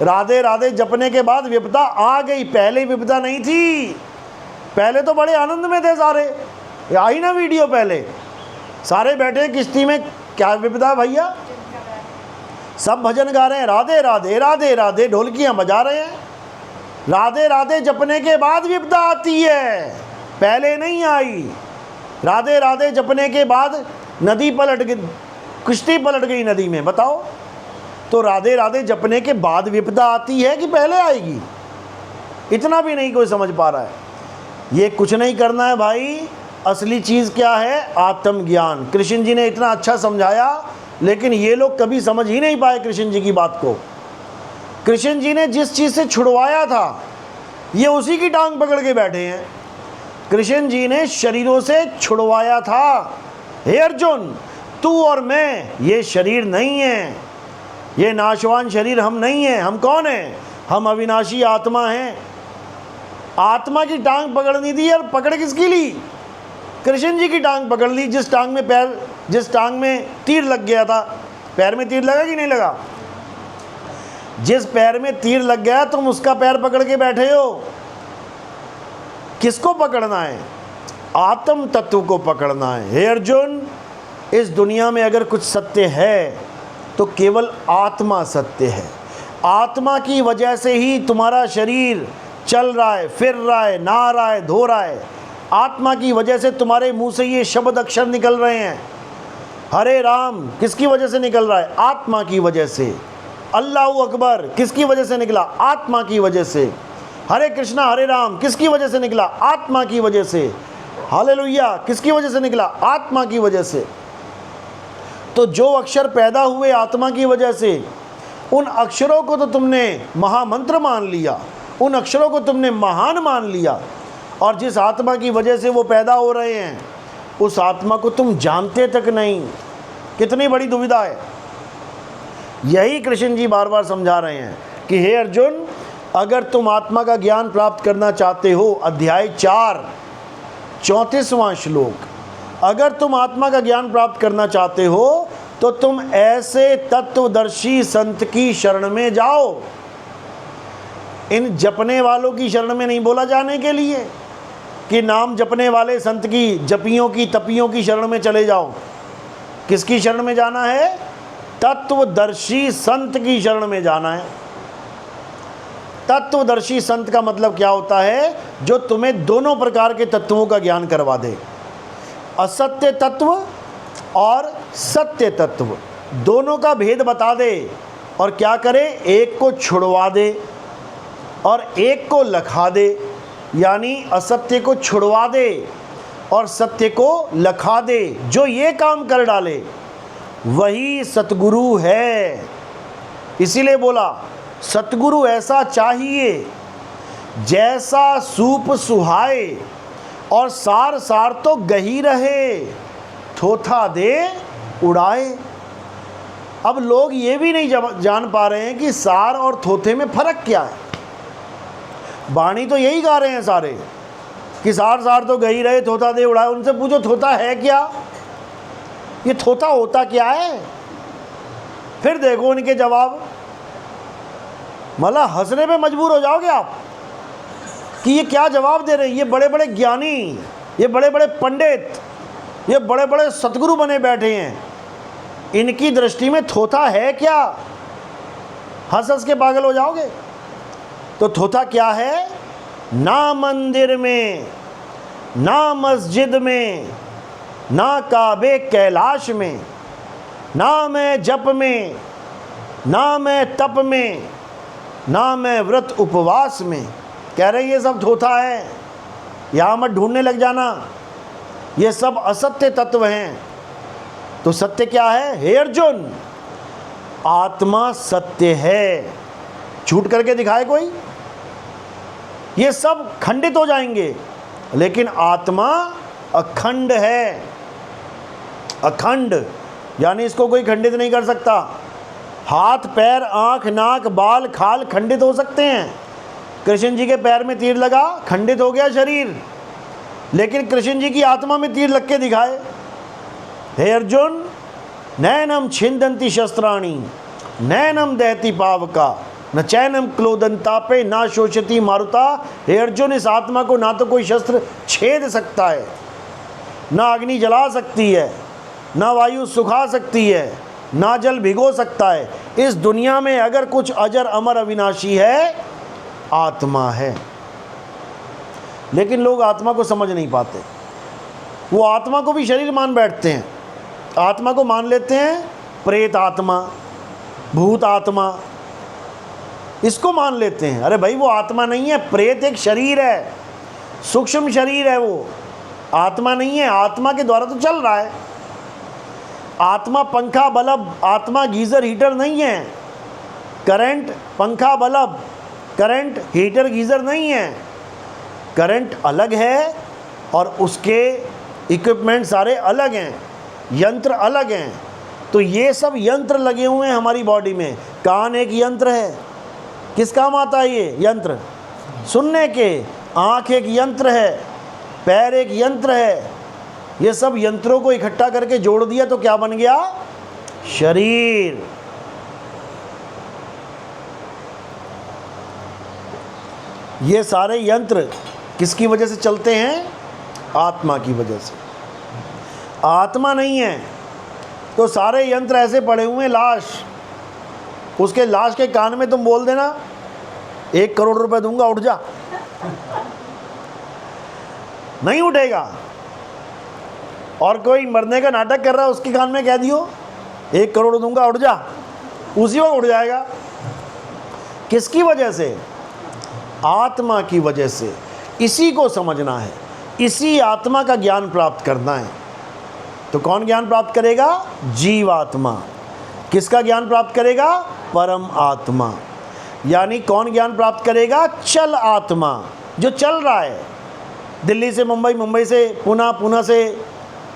राधे राधे जपने के बाद विपदा आ गई। पहले विपदा नहीं थी, पहले तो बड़े आनंद में थे सारे। आई ना वीडियो, पहले सारे बैठे किश्ती में, क्या विपदा भैया? सब भजन गा रहे हैं, राधे राधे राधे राधे, ढोलकियाँ बजा रहे हैं। राधे राधे जपने के बाद विपदा आती है, पहले नहीं आई। राधे राधे जपने के बाद नदी पलट गई, किश्ती पलट गई नदी में, बताओ। तो राधे राधे जपने के बाद विपदा आती है कि पहले आएगी? इतना भी नहीं कोई समझ पा रहा है। ये कुछ नहीं करना है भाई। असली चीज़ क्या है? आत्मज्ञान। कृष्ण जी ने इतना अच्छा समझाया, लेकिन ये लोग कभी समझ ही नहीं पाए कृष्ण जी की बात को। कृष्ण जी ने जिस चीज़ से छुड़वाया था, ये उसी की टांग पकड़ के बैठे हैं। कृष्ण जी ने शरीरों से छुड़वाया था। हे अर्जुन, तू और मैं ये शरीर नहीं है, ये नाशवान शरीर हम नहीं हैं। हम कौन हैं? हम अविनाशी आत्मा हैं। आत्मा की टांग पकड़नी थी और पकड़ किसकी ली? कृष्ण जी की टांग पकड़ ली। जिस टांग में तीर लग गया था, पैर में तीर लगा कि नहीं लगा? जिस पैर में तीर लग गया तुम उसका पैर पकड़ के बैठे हो। किसको पकड़ना है? आत्म तत्व को पकड़ना है। हे अर्जुन, इस दुनिया में अगर कुछ सत्य है तो केवल आत्मा सत्य है। आत्मा की वजह से ही तुम्हारा शरीर चल रहा है, फिर रहा है, नहा रहा है, धो रहा है। आत्मा की वजह से तुम्हारे मुंह से ये शब्द अक्षर निकल रहे हैं। हरे राम किसकी वजह से निकल रहा है? आत्मा की वजह से। अल्लाहु अकबर किसकी वजह से निकला? आत्मा की वजह से। हरे कृष्णा हरे राम किसकी वजह से निकला? आत्मा की वजह से। हालेलुया किसकी वजह से निकला? आत्मा की वजह से। तो जो अक्षर पैदा हुए आत्मा की वजह से, उन अक्षरों को तो तुमने महामंत्र मान लिया, उन अक्षरों को तुमने महान मान लिया, और जिस आत्मा की वजह से वो पैदा हो रहे हैं उस आत्मा को तुम जानते तक नहीं। कितनी बड़ी दुविधा है। यही कृष्ण जी बार बार समझा रहे हैं कि हे अर्जुन, अगर तुम आत्मा का ज्ञान प्राप्त करना चाहते हो, अध्याय 4 34वां श्लोक, अगर तुम आत्मा का ज्ञान प्राप्त करना चाहते हो तो तुम ऐसे तत्वदर्शी संत की शरण में जाओ। इन जपने वालों की शरण में नहीं बोला जाने के लिए कि नाम जपने वाले संत की, जपियों की, तपियों की शरण में चले जाओ। किसकी शरण में जाना है? तत्वदर्शी संत की शरण में जाना है। तत्वदर्शी संत का मतलब क्या होता है? जो तुम्हें दोनों प्रकार के तत्वों का ज्ञान करवा दे, असत्य तत्व और सत्य तत्व, दोनों का भेद बता दे। और क्या करे? एक को छुड़वा दे और एक को लखा दे। यानी असत्य को छुड़वा दे और सत्य को लखा दे। जो ये काम कर डाले वही सतगुरु है। इसीलिए बोला सतगुरु ऐसा चाहिए जैसा सूप सुहाए और सार सार तो गही रहे, थोथा दे उड़ाए। अब लोग ये भी नहीं जान पा रहे हैं कि सार और थोथे में फर्क क्या है। बाणी तो यही गा रहे हैं सारे कि सार सार तो गही रहे, थोथा दे उड़ाए। उनसे पूछो थोथा है क्या? ये थोथा होता क्या है? फिर देखो उनके जवाब। मतलब हंसने पे मजबूर हो जाओगे आप कि ये क्या जवाब दे रहे हैं। ये बड़े बड़े ज्ञानी, ये बड़े बड़े पंडित, ये बड़े बड़े सतगुरु बने बैठे हैं, इनकी दृष्टि में थोथा है क्या? हंस हंस के पागल हो जाओगे। तो थोथा क्या है? ना मंदिर में, ना मस्जिद में, ना काबे कैलाश में, ना मैं जप में, ना मैं तप में, ना मैं व्रत उपवास में। कह रहे ये सब थोथा है, यहाँ मत ढूंढने लग जाना, ये सब असत्य तत्व हैं। तो सत्य क्या है? हे अर्जुन, आत्मा सत्य है। झूठ करके दिखाए कोई? ये सब खंडित हो जाएंगे, लेकिन आत्मा अखंड है। अखंड यानी इसको कोई खंडित नहीं कर सकता। हाथ पैर आँख नाक बाल खाल खंडित हो सकते हैं। कृष्ण जी के पैर में तीर लगा, खंडित हो गया शरीर, लेकिन कृष्ण जी की आत्मा में तीर लग के दिखाए। हे अर्जुन, नैनम छिंदंती शस्त्राणि नैनम दहती पावका न चैनम क्लोदंतापे ना शोषति मारुता। हे अर्जुन, इस आत्मा को ना तो कोई शस्त्र छेद सकता है, ना अग्नि जला सकती है, ना वायु सुखा सकती है, ना जल भिगो सकता है। इस दुनिया में अगर कुछ अजर अमर अविनाशी है, आत्मा है। लेकिन लोग आत्मा को समझ नहीं पाते। वो आत्मा को भी शरीर मान बैठते हैं। आत्मा को मान लेते हैं प्रेत आत्मा, भूत आत्मा, इसको मान लेते हैं। अरे भाई, वो आत्मा नहीं है, प्रेत एक शरीर है, सूक्ष्म शरीर है, वो आत्मा नहीं है। आत्मा के द्वारा तो चल रहा है। आत्मा पंखा बल्ब, आत्मा गीज़र हीटर नहीं है। करंट पंखा बल्ब, करंट हीटर गीज़र नहीं है। करंट अलग है और उसके इक्विपमेंट सारे अलग हैं, यंत्र अलग हैं। तो ये सब यंत्र लगे हुए हैं हमारी बॉडी में, कान एक यंत्र है, किस काम आता है ये यंत्र? सुनने के। आँख एक यंत्र है, पैर एक यंत्र है। ये सब यंत्रों को इकट्ठा करके जोड़ दिया तो क्या बन गया? शरीर। ये सारे यंत्र किसकी वजह से चलते हैं? आत्मा की वजह से। आत्मा नहीं है तो सारे यंत्र ऐसे पड़े हुए हैं। लाश, उसके लाश के कान में तुम बोल देना 1 करोड़ रुपए दूंगा, उठ जा, नहीं उठेगा। और कोई मरने का नाटक कर रहा है, उसके कान में कह दियो 1 करोड़ दूंगा, उठ जा, उसी वक्त उठ जाएगा। किसकी वजह से? आत्मा की वजह से। इसी को समझना है, इसी आत्मा का ज्ञान प्राप्त करना है। तो कौन ज्ञान प्राप्त करेगा? जीवात्मा। किसका ज्ञान प्राप्त करेगा? परम आत्मा। यानी कौन ज्ञान प्राप्त करेगा? चल आत्मा, जो चल रहा है। दिल्ली से मुंबई, मुंबई से पुणे, पुणे से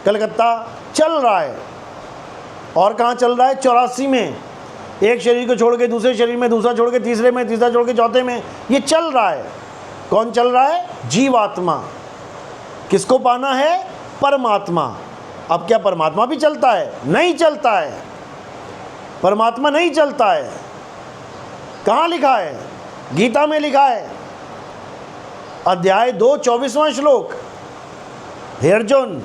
कलकत्ता चल रहा है। और कहाँ चल रहा है? 84 में। एक शरीर को छोड़ के दूसरे शरीर में, दूसरा छोड़ के तीसरे में, तीसरा छोड़ के चौथे में, ये चल रहा है। कौन चल रहा है? जीवात्मा। किसको पाना है? परमात्मा। अब क्या परमात्मा भी चलता है? नहीं चलता है। परमात्मा नहीं चलता है। कहाँ लिखा है? गीता में लिखा है, अध्याय 2 24वां श्लोक। हे अर्जुन,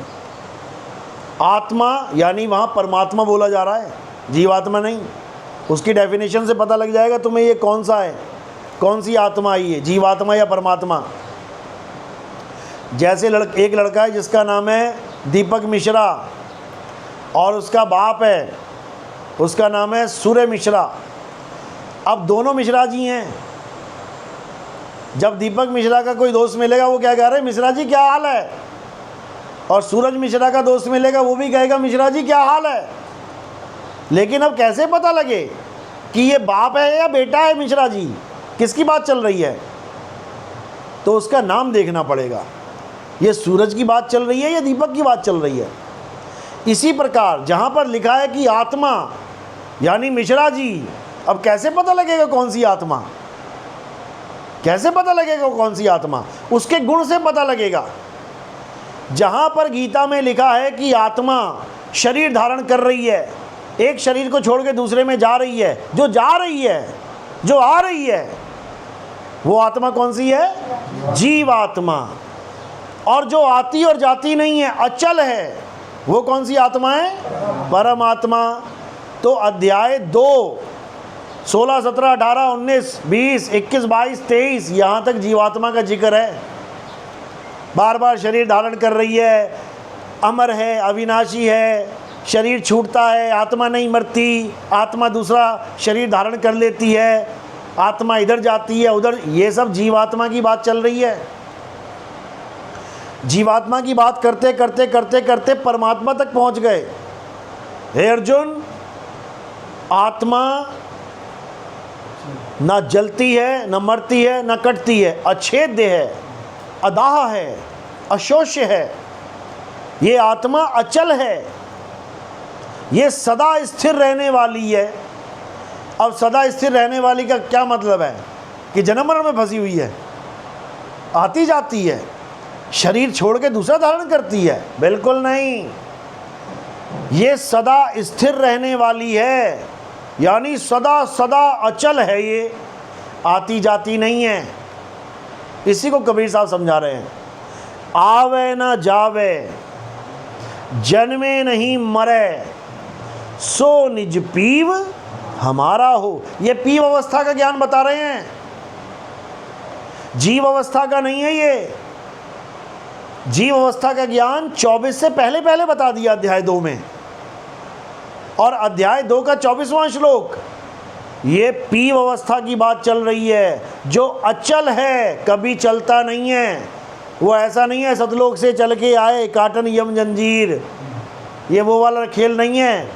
आत्मा यानी वहाँ परमात्मा बोला जा रहा है, जीवात्मा नहीं। उसकी डेफिनेशन से पता लग जाएगा तुम्हें ये कौन सा है, कौन सी आत्मा आई है, जीवात्मा या परमात्मा। जैसे एक लड़का है जिसका नाम है दीपक मिश्रा और उसका बाप है, उसका नाम है सूर्य मिश्रा। अब दोनों मिश्रा जी हैं। जब दीपक मिश्रा का कोई दोस्त मिलेगा वो क्या कह रहे हैं? मिश्रा जी क्या हाल है। और सूरज मिश्रा का दोस्त मिलेगा वो भी कहेगा मिश्रा जी क्या हाल है। लेकिन अब कैसे पता लगे कि ये बाप है या बेटा है मिश्रा जी, किसकी बात चल रही है? तो उसका नाम देखना पड़ेगा, ये सूरज की बात चल रही है या दीपक की बात चल रही है। इसी प्रकार जहाँ पर लिखा है कि आत्मा यानी मिश्रा जी, अब कैसे पता लगेगा कौन सी आत्मा? कैसे पता लगेगा कौन सी आत्मा? उसके गुण से पता लगेगा। जहाँ पर गीता में लिखा है कि आत्मा शरीर धारण कर रही है, एक शरीर को छोड़ के दूसरे में जा रही है, जो जा रही है, जो आ रही है, वो आत्मा कौन सी है? जीवात्मा। और जो आती और जाती नहीं है, अचल है, वो कौन सी आत्मा है? परमात्मा। तो अध्याय 2 16 17 18 19 20 21 22 23 यहाँ तक जीवात्मा का जिक्र है। बार बार शरीर धारण कर रही है, अमर है, अविनाशी है, शरीर छूटता है, आत्मा नहीं मरती, आत्मा दूसरा शरीर धारण कर लेती है, आत्मा इधर जाती है उधर, ये सब जीवात्मा की बात चल रही है। जीवात्मा की बात करते करते करते करते परमात्मा तक पहुंच गए। हे अर्जुन, आत्मा ना जलती है, ना मरती है, ना कटती है, अछेद्य है, अदाह है, अशोष्य है। ये आत्मा अचल है, ये सदा स्थिर रहने वाली है। अब सदा स्थिर रहने वाली का क्या मतलब है? कि जन्म मरण में फंसी हुई है, आती जाती है, शरीर छोड़ के दूसरा धारण करती है? बिल्कुल नहीं। ये सदा स्थिर रहने वाली है, यानी सदा सदा अचल है, ये आती जाती नहीं है। इसी को कबीर साहब समझा रहे हैं, आवे ना जावे, जन्मे नहीं मरे, सो निज पीव हमारा हो। ये पीव अवस्था का ज्ञान बता रहे हैं, जीव अवस्था का नहीं है। ये जीव अवस्था का ज्ञान 24 से पहले पहले बता दिया अध्याय 2 में। और अध्याय 2 का 24वां श्लोक, ये पीव अवस्था की बात चल रही है, जो अचल है, कभी चलता नहीं है। वो ऐसा नहीं है सतलोक से चल के आए काटन यम जंजीर, ये वो वाला खेल नहीं है।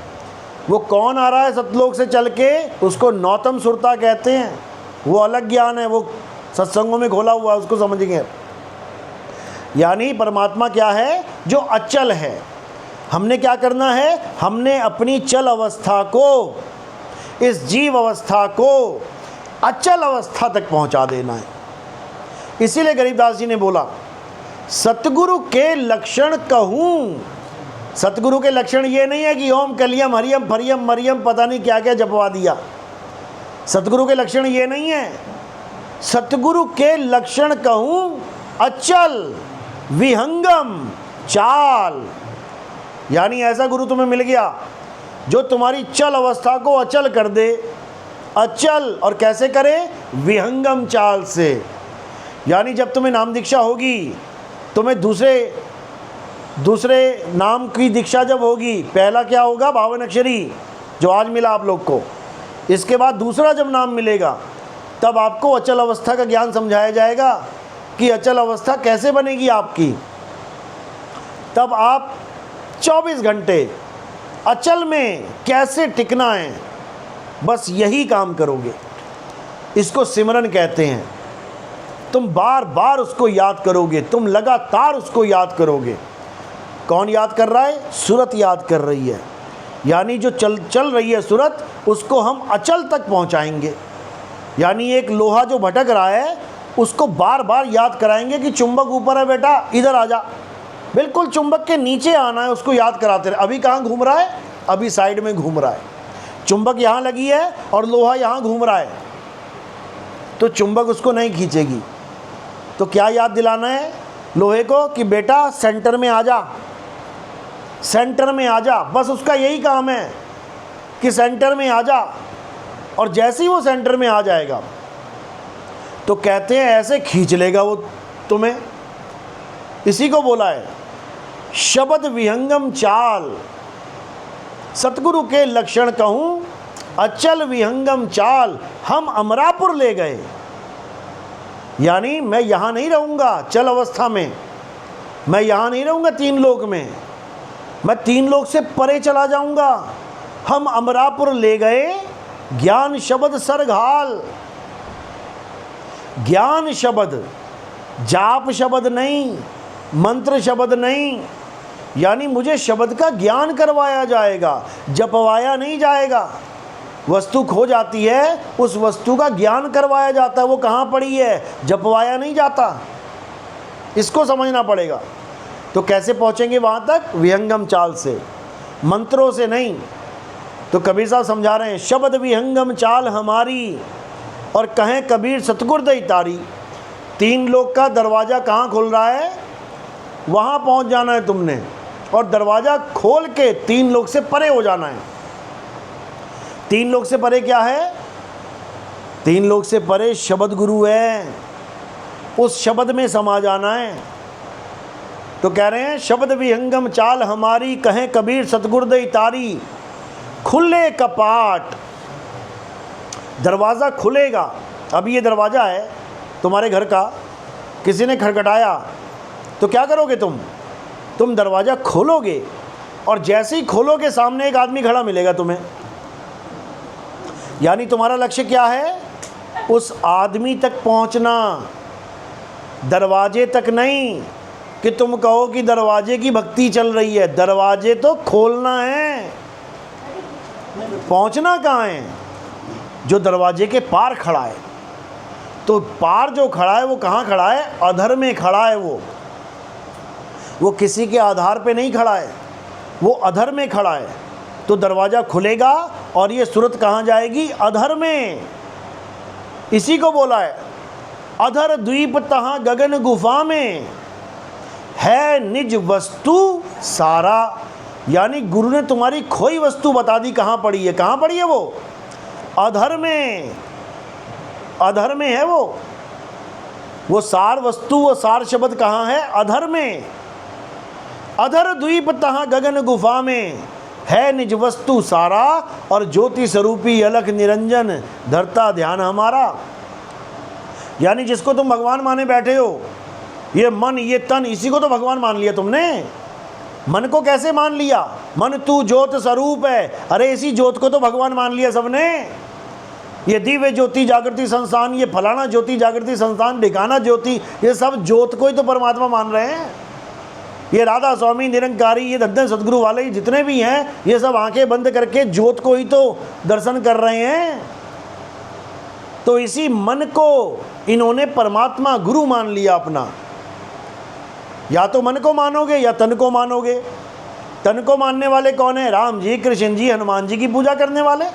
वो कौन आ रहा है सतलोक से चल के, उसको नौतम सुरता कहते हैं। वो अलग ज्ञान है, वो सत्संगों में खोला हुआ, उसको समझेंगे। यानी परमात्मा क्या है? जो अचल है। हमने क्या करना है? हमने अपनी चल अवस्था को इस जीव अवस्था को अचल अवस्था तक पहुंचा देना है। इसीलिए गरीबदास जी ने बोला सतगुरु के लक्षण कहूँ। सतगुरु के लक्षण ये नहीं है कि ओम कलियम हरियम फरियम मरियम पता नहीं क्या क्या जपवा दिया। सतगुरु के लक्षण ये नहीं है। सतगुरु के लक्षण कहूँ अचल विहंगम चाल, यानी ऐसा गुरु तुम्हें मिल गया जो तुम्हारी चल अवस्था को अचल कर दे। अचल और कैसे करे? विहंगम चाल से। यानी जब तुम्हें नाम दीक्षा होगी, तुम्हें दूसरे नाम की दीक्षा जब होगी, पहला क्या होगा? बावन अक्षरी जो आज मिला आप लोग को। इसके बाद दूसरा जब नाम मिलेगा तब आपको अचल अवस्था का ज्ञान समझाया जाएगा कि अचल अवस्था कैसे बनेगी आपकी। तब आप 24 घंटे अचल में कैसे टिकना है, बस यही काम करोगे। इसको सिमरन कहते हैं। तुम बार बार उसको याद करोगे, तुम लगातार उसको याद करोगे। कौन याद कर रहा है? सूरत याद कर रही है। यानी जो चल रही है सूरत, उसको हम अचल तक पहुंचाएंगे। यानी एक लोहा जो भटक रहा है उसको बार बार याद कराएंगे कि चुंबक ऊपर है बेटा, इधर आ जा। बिल्कुल चुंबक के नीचे आना है, उसको याद कराते रहे। अभी कहाँ घूम रहा है? अभी साइड में घूम रहा है। चुंबक यहाँ लगी है और लोहा यहाँ घूम रहा है, तो चुंबक उसको नहीं खींचेगी। तो क्या याद दिलाना है लोहे को कि बेटा सेंटर में आ जा, सेंटर में आ जा। बस उसका यही काम है कि सेंटर में आ जा। और जैसे ही वो सेंटर में आ जाएगा तो कहते हैं ऐसे खींच लेगा वो तुम्हें। इसी को बोला है शब्द विहंगम चाल। सतगुरु के लक्षण कहूँ अचल विहंगम चाल, हम अमरापुर ले गए। यानी मैं यहाँ नहीं रहूँगा चल अवस्था में, मैं यहाँ नहीं रहूँगा 3 लोक में, मैं 3 लोक से परे चला जाऊँगा। हम अमरापुर ले गए ज्ञान शब्द सरघाल। ज्ञान शब्द, जाप शब्द नहीं, मंत्र शब्द नहीं। यानी मुझे शब्द का ज्ञान करवाया जाएगा, जपवाया नहीं जाएगा। वस्तु खो जाती है, उस वस्तु का ज्ञान करवाया जाता है। वो कहाँ पड़ी है, जपवाया नहीं जाता। इसको समझना पड़ेगा। तो कैसे पहुँचेंगे वहाँ तक? विहंगम चाल से, मंत्रों से नहीं। तो कबीर साहब समझा रहे हैं शब्द विहंगम चाल हमारी, और कहें कबीर सतगुर दई तारी। 3 लोक का दरवाज़ा कहाँ खुल रहा है? वहाँ पहुँच जाना है तुमने, और दरवाज़ा खोल के 3 लोक से परे हो जाना है। 3 लोक से परे क्या है? 3 लोक से परे शब्द गुरु है, उस शब्द में समा जाना है। तो कह रहे हैं शब्द विहंगम चाल हमारी, कहें कबीर सतगुर दई तारी। खुले कपाट, दरवाज़ा खुलेगा। अब ये दरवाज़ा है तुम्हारे घर का, किसी ने खटखटाया तो क्या करोगे तुम दरवाज़ा खोलोगे, और जैसे ही खोलोगे सामने एक आदमी खड़ा मिलेगा तुम्हें। यानी तुम्हारा लक्ष्य क्या है? उस आदमी तक पहुंचना, दरवाजे तक नहीं कि तुम कहो कि दरवाजे की भक्ति चल रही है। दरवाजे तो खोलना है, पहुंचना कहाँ है? जो दरवाजे के पार खड़ा है। तो पार जो खड़ा है वो कहाँ खड़ा है? अधर में खड़ा है। वो किसी के आधार पे नहीं खड़ा है, वो अधर में खड़ा है। तो दरवाज़ा खुलेगा और ये सूरत कहाँ जाएगी? अधर में। इसी को बोला है अधर द्वीप तहाँ गगन गुफा में, है निज वस्तु सारा। यानी गुरु ने तुम्हारी खोई वस्तु बता दी कहाँ पड़ी है। कहाँ पड़ी है वो? अधर में। अधर में है वो सार वस्तु, वो सार शब्द कहाँ है? अधर में। अधर द्वीप तहाँ गगन गुफा में, है निज वस्तु सारा। और ज्योति स्वरूपी अलख निरंजन, धरता ध्यान हमारा। यानी जिसको तुम भगवान माने बैठे हो, ये मन ये तन, इसी को तो भगवान मान लिया तुमने। मन को कैसे मान लिया? मन तू ज्योत स्वरूप है। अरे इसी ज्योत को तो भगवान मान लिया सबने। ये दिव्य ज्योति जागृति संस्थान, ये फलाना ज्योति जागृति संस्थान, ढिकाना ज्योति, ये सब ज्योत को ही तो परमात्मा मान रहे हैं। ये राधा स्वामी, निरंकारी, ये धद्दन सदगुरु वाले जितने भी हैं, ये सब आंखें बंद करके ज्योत को ही तो दर्शन कर रहे हैं। तो इसी मन को इन्होंने परमात्मा गुरु मान लिया अपना। या तो मन को मानोगे या तन को मानोगे। तन को मानने वाले कौन है? राम जी, कृष्ण जी, हनुमान जी की पूजा करने वाले।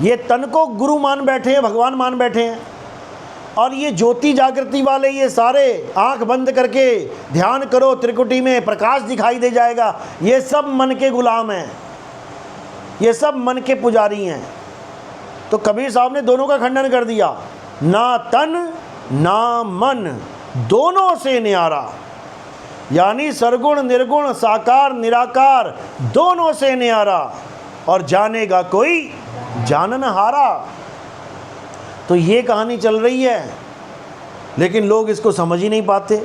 ये तन को गुरु मान बैठे हैं, भगवान मान बैठे हैं। और ये ज्योति जागृति वाले, ये सारे आंख बंद करके ध्यान करो, त्रिकुटी में प्रकाश दिखाई दे जाएगा, ये सब मन के गुलाम हैं, ये सब मन के पुजारी हैं। तो कबीर साहब ने दोनों का खंडन कर दिया, ना तन ना मन, दोनों से न्यारा। यानी सरगुण निर्गुण, साकार निराकार, दोनों से न्यारा। और जानेगा कोई जानन हारा। तो ये कहानी चल रही है, लेकिन लोग इसको समझ ही नहीं पाते।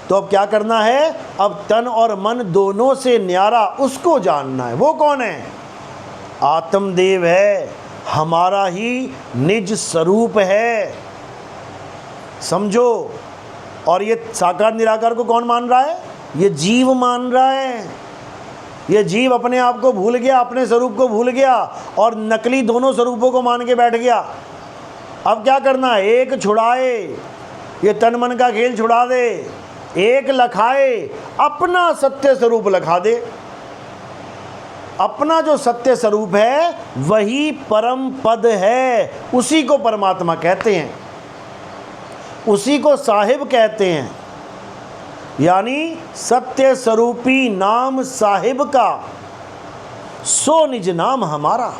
तो अब क्या करना है? अब तन और मन दोनों से न्यारा उसको जानना है। वो कौन है? आत्मदेव है, हमारा ही निज स्वरूप है, समझो। और ये साकार निराकार को कौन मान रहा है? ये जीव मान रहा है। ये जीव अपने आप को भूल गया, अपने स्वरूप को भूल गया और नकली दोनों स्वरूपों को मान के बैठ गया। अब क्या करना है? एक छुड़ाए, ये तन मन का खेल छुड़ा दे, एक लखाए, अपना सत्य स्वरूप लखा दे। अपना जो सत्य स्वरूप है वही परम पद है, उसी को परमात्मा कहते हैं, उसी को साहिब कहते हैं। यानी सत्य स्वरूपी नाम साहिब का, सो निज नाम हमारा।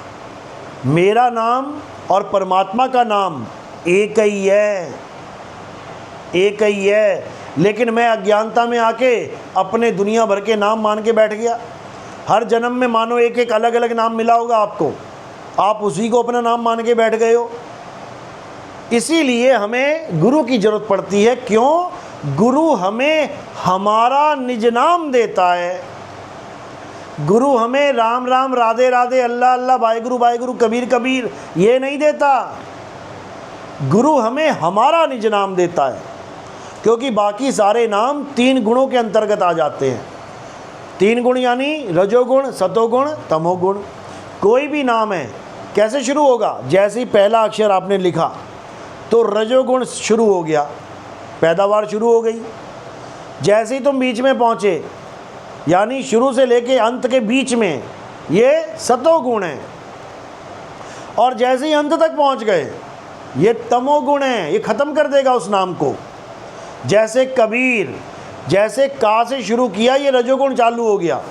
मेरा नाम और परमात्मा का नाम एक ही है, एक ही है। लेकिन मैं अज्ञानता में आके अपने दुनिया भर के नाम मान के बैठ गया। हर जन्म में मानो एक एक अलग अलग नाम मिला होगा आपको, आप उसी को अपना नाम मान के बैठ गए हो। इसीलिए हमें गुरु की जरूरत पड़ती है। क्यों? गुरु हमें हमारा निज नाम देता है। गुरु हमें राम राम, राधे राधे, अल्लाह अल्लाह, वाहेगुरु कबीर कबीर ये नहीं देता। गुरु हमें हमारा निज नाम देता है, क्योंकि बाकी सारे नाम 3 गुणों के अंतर्गत आ जाते हैं। 3 गुण यानी रजोगुण, सतोगुण, तमोगुण। कोई भी नाम है कैसे शुरू होगा? जैसे ही पहला अक्षर आपने लिखा तो रजोगुण शुरू हो गया, पैदावार शुरू हो गई। जैसे ही तुम बीच में पहुँचे, यानी शुरू से लेके अंत के बीच में, ये सतोगुण है। और जैसे ही अंत तक पहुँच गए, ये तमोगुण है, ये ख़त्म कर देगा उस नाम को। जैसे कबीर, जैसे का से शुरू किया, ये रजोगुण चालू हो गया,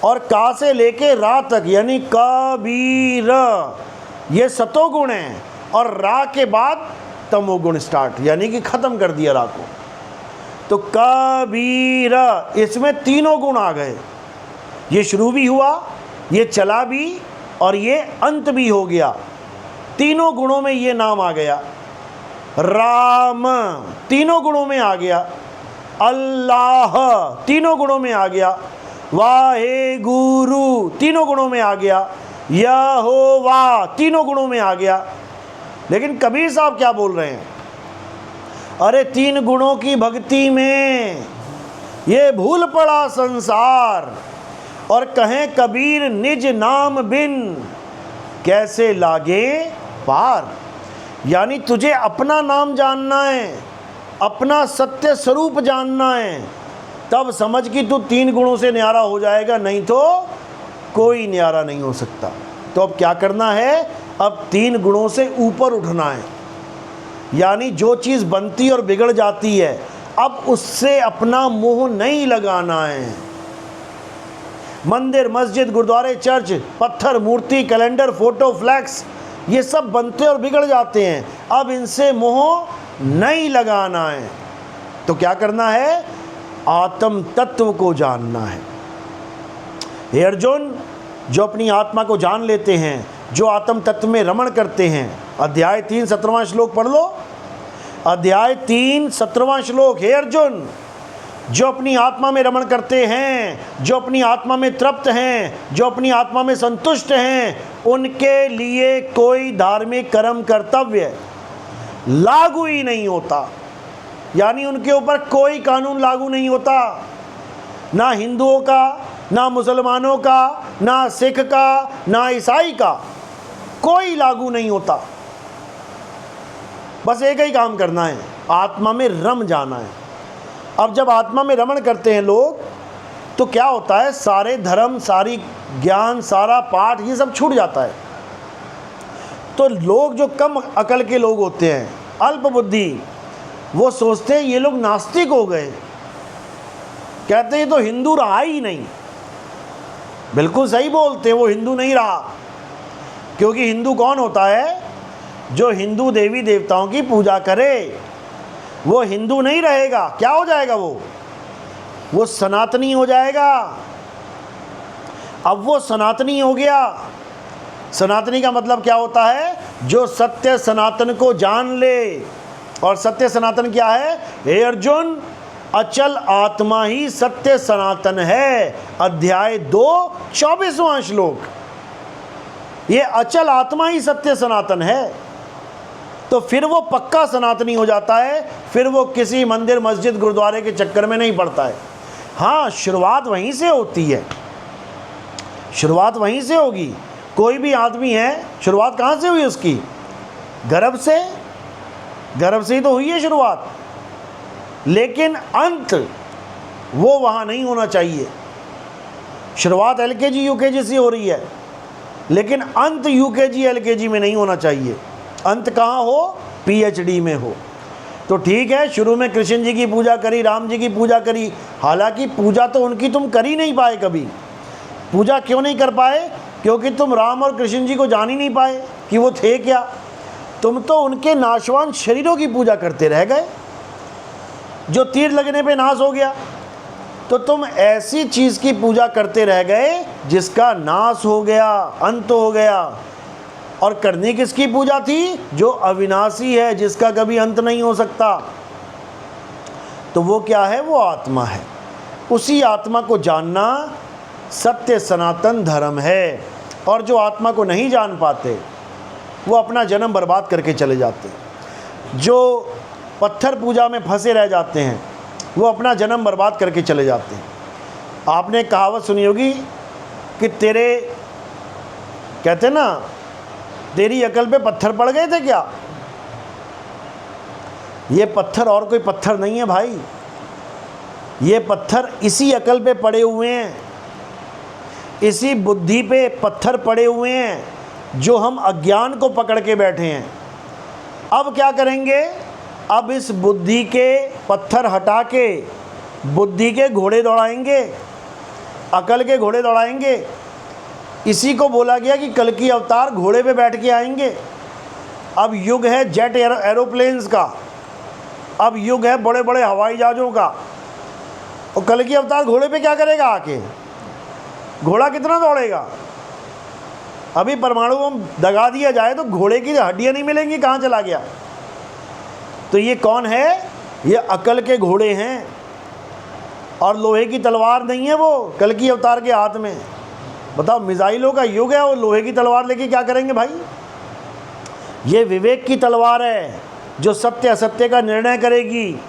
और का से लेके रा तक यानी कबीर, ये सतोगुण है। और रा के बाद तमोगुण स्टार्ट, यानी कि ख़त्म कर दिया रा को। तो कबीर, इसमें 3 गुण आ गए। ये शुरू भी हुआ, ये चला भी, और ये अंत भी हो गया। 3 गुणों में ये नाम आ गया। राम 3 गुणों में आ गया। अल्लाह 3 गुणों में आ गया। वाहेगुरु 3 गुणों में आ गया। यहोवा 3 गुणों में आ गया। लेकिन कबीर साहब क्या बोल रहे हैं? अरे 3 गुणों की भक्ति में ये भूल पड़ा संसार, और कहें कबीर निज नाम बिन कैसे लागे पार। यानी तुझे अपना नाम जानना है, अपना सत्य स्वरूप जानना है, तब समझ कि तू 3 गुणों से न्यारा हो जाएगा, नहीं तो कोई न्यारा नहीं हो सकता। तो अब क्या करना है? अब 3 गुणों से ऊपर उठना है। यानी जो चीज़ बनती और बिगड़ जाती है, अब उससे अपना मोह नहीं लगाना है। मंदिर, मस्जिद, गुरुद्वारे, चर्च, पत्थर, मूर्ति, कैलेंडर, फोटो, फ्लैक्स, ये सब बनते और बिगड़ जाते हैं। अब इनसे मोह नहीं लगाना है। तो क्या करना है? आत्म तत्व को जानना है। हे अर्जुन, जो अपनी आत्मा को जान लेते हैं, जो आत्म तत्व में रमण करते हैं, अध्याय 3 17वां श्लोक पढ़ लो। अध्याय 3 17वां श्लोक। हे अर्जुन, जो अपनी आत्मा में रमण करते हैं, जो अपनी आत्मा में तृप्त हैं, जो अपनी आत्मा में संतुष्ट हैं, उनके लिए कोई धार्मिक कर्म कर्तव्य लागू ही नहीं होता। यानी उनके ऊपर कोई कानून लागू नहीं होता। ना हिंदुओं का, ना मुसलमानों का, ना सिख का, ना ईसाई का, कोई लागू नहीं होता। बस एक ही काम करना है, आत्मा में रम जाना है। अब जब आत्मा में रमण करते हैं लोग, तो क्या होता है, सारे धर्म, सारी ज्ञान, सारा पाठ, ये सब छूट जाता है। तो लोग जो कम अकल के लोग होते हैं, अल्प बुद्धि, वो सोचते हैं ये लोग नास्तिक हो गए, कहते हैं तो हिंदू रहा ही नहीं। बिल्कुल सही बोलते हैं, वो हिंदू नहीं रहा। क्योंकि हिंदू कौन होता है? जो हिंदू देवी देवताओं की पूजा करे, वो हिंदू नहीं रहेगा। क्या हो जाएगा? वो सनातनी हो जाएगा। अब वो सनातनी हो गया। सनातनी का मतलब क्या होता है? जो सत्य सनातन को जान ले। और सत्य सनातन क्या है? हे अर्जुन, अचल आत्मा ही सत्य सनातन है। अध्याय 2 24वां श्लोक। ये अचल आत्मा ही सत्य सनातन है। तो फिर वो पक्का सनातनी हो जाता है। फिर वो किसी मंदिर, मस्जिद, गुरुद्वारे के चक्कर में नहीं पड़ता है। हाँ, शुरुआत वहीं से होती है, शुरुआत वहीं से होगी। कोई भी आदमी है, शुरुआत कहाँ से हुई उसकी? गर्भ से। गर्भ से ही तो हुई है शुरुआत। लेकिन अंत वो वहाँ नहीं होना चाहिए। शुरुआत LKG UKG से हो रही है, लेकिन अंत UKG LKG में नहीं होना चाहिए। अंत कहाँ हो? PhD में हो। तो ठीक है, शुरू में कृष्ण जी की पूजा करी, राम जी की पूजा करी। हालांकि पूजा तो उनकी तुम कर ही नहीं पाए कभी। पूजा क्यों नहीं कर पाए? क्योंकि तुम राम और कृष्ण जी को जान ही नहीं पाए कि वो थे क्या। तुम तो उनके नाशवान शरीरों की पूजा करते रह गए, जो तीर लगने पे नाश हो गया। तो तुम ऐसी चीज़ की पूजा करते रह गए जिसका नाश हो गया, अंत हो गया। और करनी किसकी पूजा थी? जो अविनाशी है, जिसका कभी अंत नहीं हो सकता। तो वो क्या है? वो आत्मा है। उसी आत्मा को जानना सत्य सनातन धर्म है। और जो आत्मा को नहीं जान पाते, वो अपना जन्म बर्बाद करके चले जाते हैं। जो पत्थर पूजा में फंसे रह जाते हैं, वो अपना जन्म बर्बाद करके चले जाते हैं। आपने कहावत सुनी होगी कि तेरे, कहते ना, तेरी अकल पे पत्थर पड़ गए थे क्या? ये पत्थर और कोई पत्थर नहीं है भाई। ये पत्थर इसी अकल पे पड़े हुए हैं, इसी बुद्धि पे पत्थर पड़े हुए हैं, जो हम अज्ञान को पकड़ के बैठे हैं। अब क्या करेंगे? अब इस बुद्धि के पत्थर हटा के बुद्धि के घोड़े दौड़ाएंगे, अकल के घोड़े दौड़ाएंगे। इसी को बोला गया कि कल की अवतार घोड़े पे बैठ के आएंगे। अब युग है जेट एरोप्लेन्स का, अब युग है बड़े बड़े हवाई जहाज़ों का। और कल की अवतार घोड़े पे क्या करेगा आके? घोड़ा कितना दौड़ेगा? अभी परमाणु बम दगा दिया जाए तो घोड़े की हड्डियाँ नहीं मिलेंगी, कहाँ चला गया? तो ये कौन है? ये अकल के घोड़े हैं। और लोहे की तलवार नहीं है वो कल की अवतार के हाथ में। बताओ, मिसाइलों का युग है, वो लोहे की तलवार लेके क्या करेंगे भाई? ये विवेक की तलवार है, जो सत्य असत्य का निर्णय करेगी।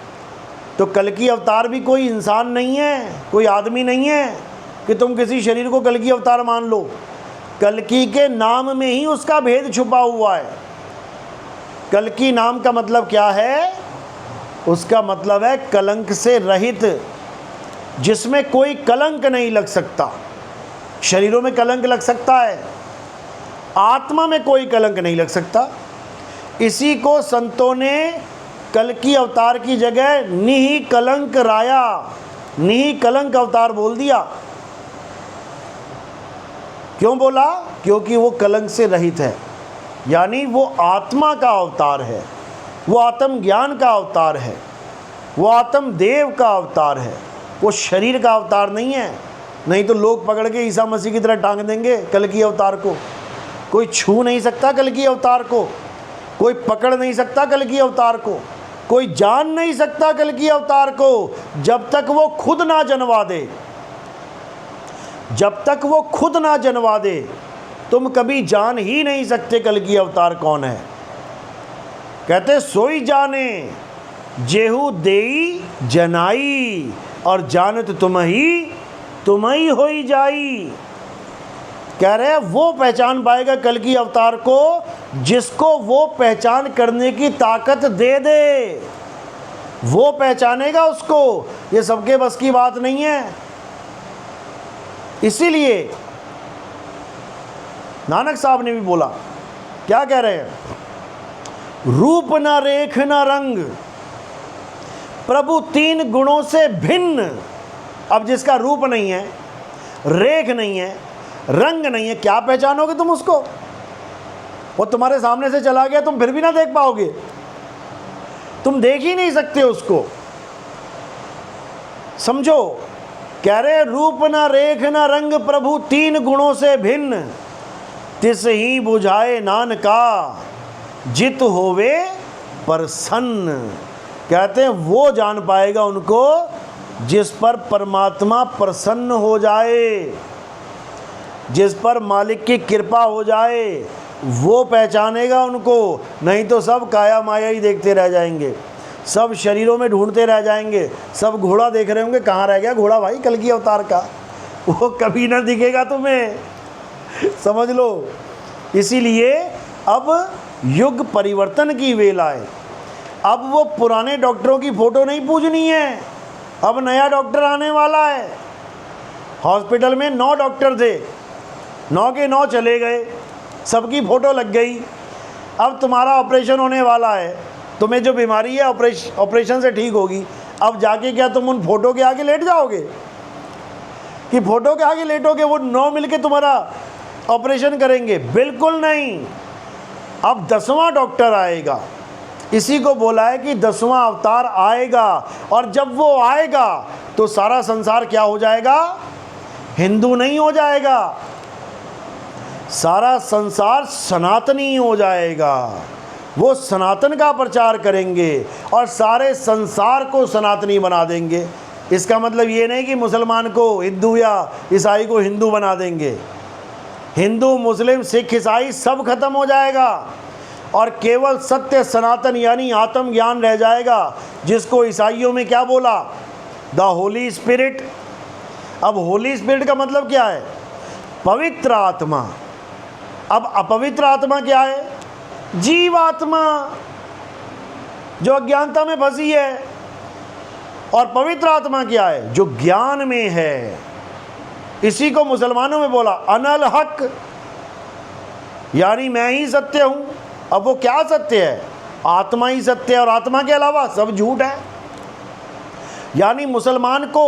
तो कल की अवतार भी कोई इंसान नहीं है, कोई आदमी नहीं है कि तुम किसी शरीर को कल की अवतार मान लो। कल्कि के नाम में ही उसका भेद छुपा हुआ है। कल्कि नाम का मतलब क्या है? उसका मतलब है कलंक से रहित, जिसमें कोई कलंक नहीं लग सकता। शरीरों में कलंक लग सकता है, आत्मा में कोई कलंक नहीं लग सकता। इसी को संतों ने कल्कि अवतार की जगह निहि कलंक राया, निहि कलंक अवतार बोल दिया। क्यों बोला? क्योंकि वो कलंक से रहित है, यानी वो आत्मा का अवतार है, वो आत्म ज्ञान का अवतार है, वो आत्म देव का अवतार है, वो शरीर का अवतार नहीं है। नहीं तो लोग पकड़ के ईसा मसीह की तरह टांग देंगे कल की अवतार को। कोई छू नहीं सकता कल की अवतार को, कोई पकड़ नहीं सकता कल की अवतार को, कोई जान नहीं सकता कल की अवतार को, जब तक वो खुद ना जनवा दे। जब तक वो खुद ना जनवा दे, तुम कभी जान ही नहीं सकते कल की अवतार कौन है। कहते सोई जाने जेहू देई जनाई, और जानत तुम ही होई जाई। कह रहे हैं वो पहचान पाएगा कल की अवतार को जिसको वो पहचान करने की ताकत दे दे, वो पहचानेगा उसको। ये सबके बस की बात नहीं है। इसीलिए नानक साहब ने भी बोला, क्या कह रहे हैं, रूप न रेख न रंग प्रभु तीन गुणों से भिन्न। अब जिसका रूप नहीं है, रेख नहीं है, रंग नहीं है, क्या पहचानोगे तुम उसको? वो तुम्हारे सामने से चला गया, तुम फिर भी ना देख पाओगे, तुम देख ही नहीं सकते उसको। समझो, कह रहे रूप न रेख न रंग प्रभु तीन गुणों से भिन्न, तिस ही बुझाए नानका जित होवे प्रसन्न। कहते हैं वो जान पाएगा उनको जिस पर परमात्मा प्रसन्न हो जाए, जिस पर मालिक की कृपा हो जाए, वो पहचानेगा उनको। नहीं तो सब काया माया ही देखते रह जाएंगे, सब शरीरों में ढूंढते रह जाएंगे, सब घोड़ा देख रहे होंगे, कहाँ रह गया घोड़ा भाई कल की अवतार का, वो कभी ना दिखेगा तुम्हें, समझ लो। इसीलिए अब युग परिवर्तन की वेला है। अब वो पुराने डॉक्टरों की फ़ोटो नहीं पूजनी है, अब नया डॉक्टर आने वाला है। हॉस्पिटल में 9 डॉक्टर थे, 9 के 9 चले गए, सबकी फ़ोटो लग गई। अब तुम्हारा ऑपरेशन होने वाला है, तुम्हें जो बीमारी है ऑपरेशन से ठीक होगी। अब जाके क्या तुम उन फ़ोटो के आगे लेट जाओगे कि फ़ोटो के आगे लेटोगे, वो 9 मिलके तुम्हारा ऑपरेशन करेंगे? बिल्कुल नहीं। अब 10वां डॉक्टर आएगा, इसी को बोला है कि 10वां अवतार आएगा। और जब वो आएगा तो सारा संसार क्या हो जाएगा? हिंदू नहीं हो जाएगा, सारा संसार सनातनी हो जाएगा। वो सनातन का प्रचार करेंगे और सारे संसार को सनातनी बना देंगे। इसका मतलब ये नहीं कि मुसलमान को हिंदू या ईसाई को हिंदू बना देंगे। हिंदू, मुस्लिम, सिख, ईसाई सब खत्म हो जाएगा और केवल सत्य सनातन यानी आत्मज्ञान रह जाएगा, जिसको ईसाइयों में क्या बोला? The Holi spirit. अब होली स्पिरिट का मतलब क्या है? पवित्र आत्मा। अब अपवित्र आत्मा क्या है? जीवात्मा, जो अज्ञानता में फंसी है। और पवित्र आत्मा क्या है? जो ज्ञान में है। इसी को मुसलमानों में बोला अनल हक, यानी मैं ही सत्य हूं। अब वो क्या सत्य है? आत्मा ही सत्य है और आत्मा के अलावा सब झूठ है। यानी मुसलमान को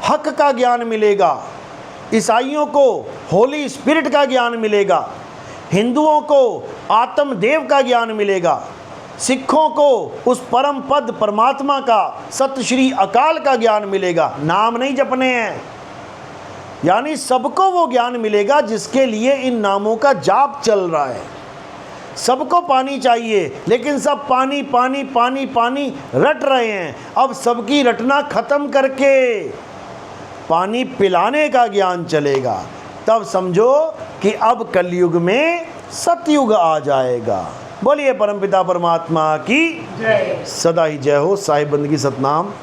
हक का ज्ञान मिलेगा, ईसाइयों को होली स्पिरिट का ज्ञान मिलेगा, हिंदुओं को आत्मदेव का ज्ञान मिलेगा, सिखों को उस परम पद परमात्मा का सत श्री अकाल का ज्ञान मिलेगा। नाम नहीं जपने हैं, यानी सबको वो ज्ञान मिलेगा जिसके लिए इन नामों का जाप चल रहा है। सबको पानी चाहिए, लेकिन सब पानी पानी पानी पानी रट रहे हैं। अब सबकी रटना खत्म करके पानी पिलाने का ज्ञान चलेगा, तब समझो कि अब कलयुग में सतयुग आ जाएगा। बोलिए परमपिता परमात्मा की जय। सदा ही जय हो। साहिब बंदगी सतनाम।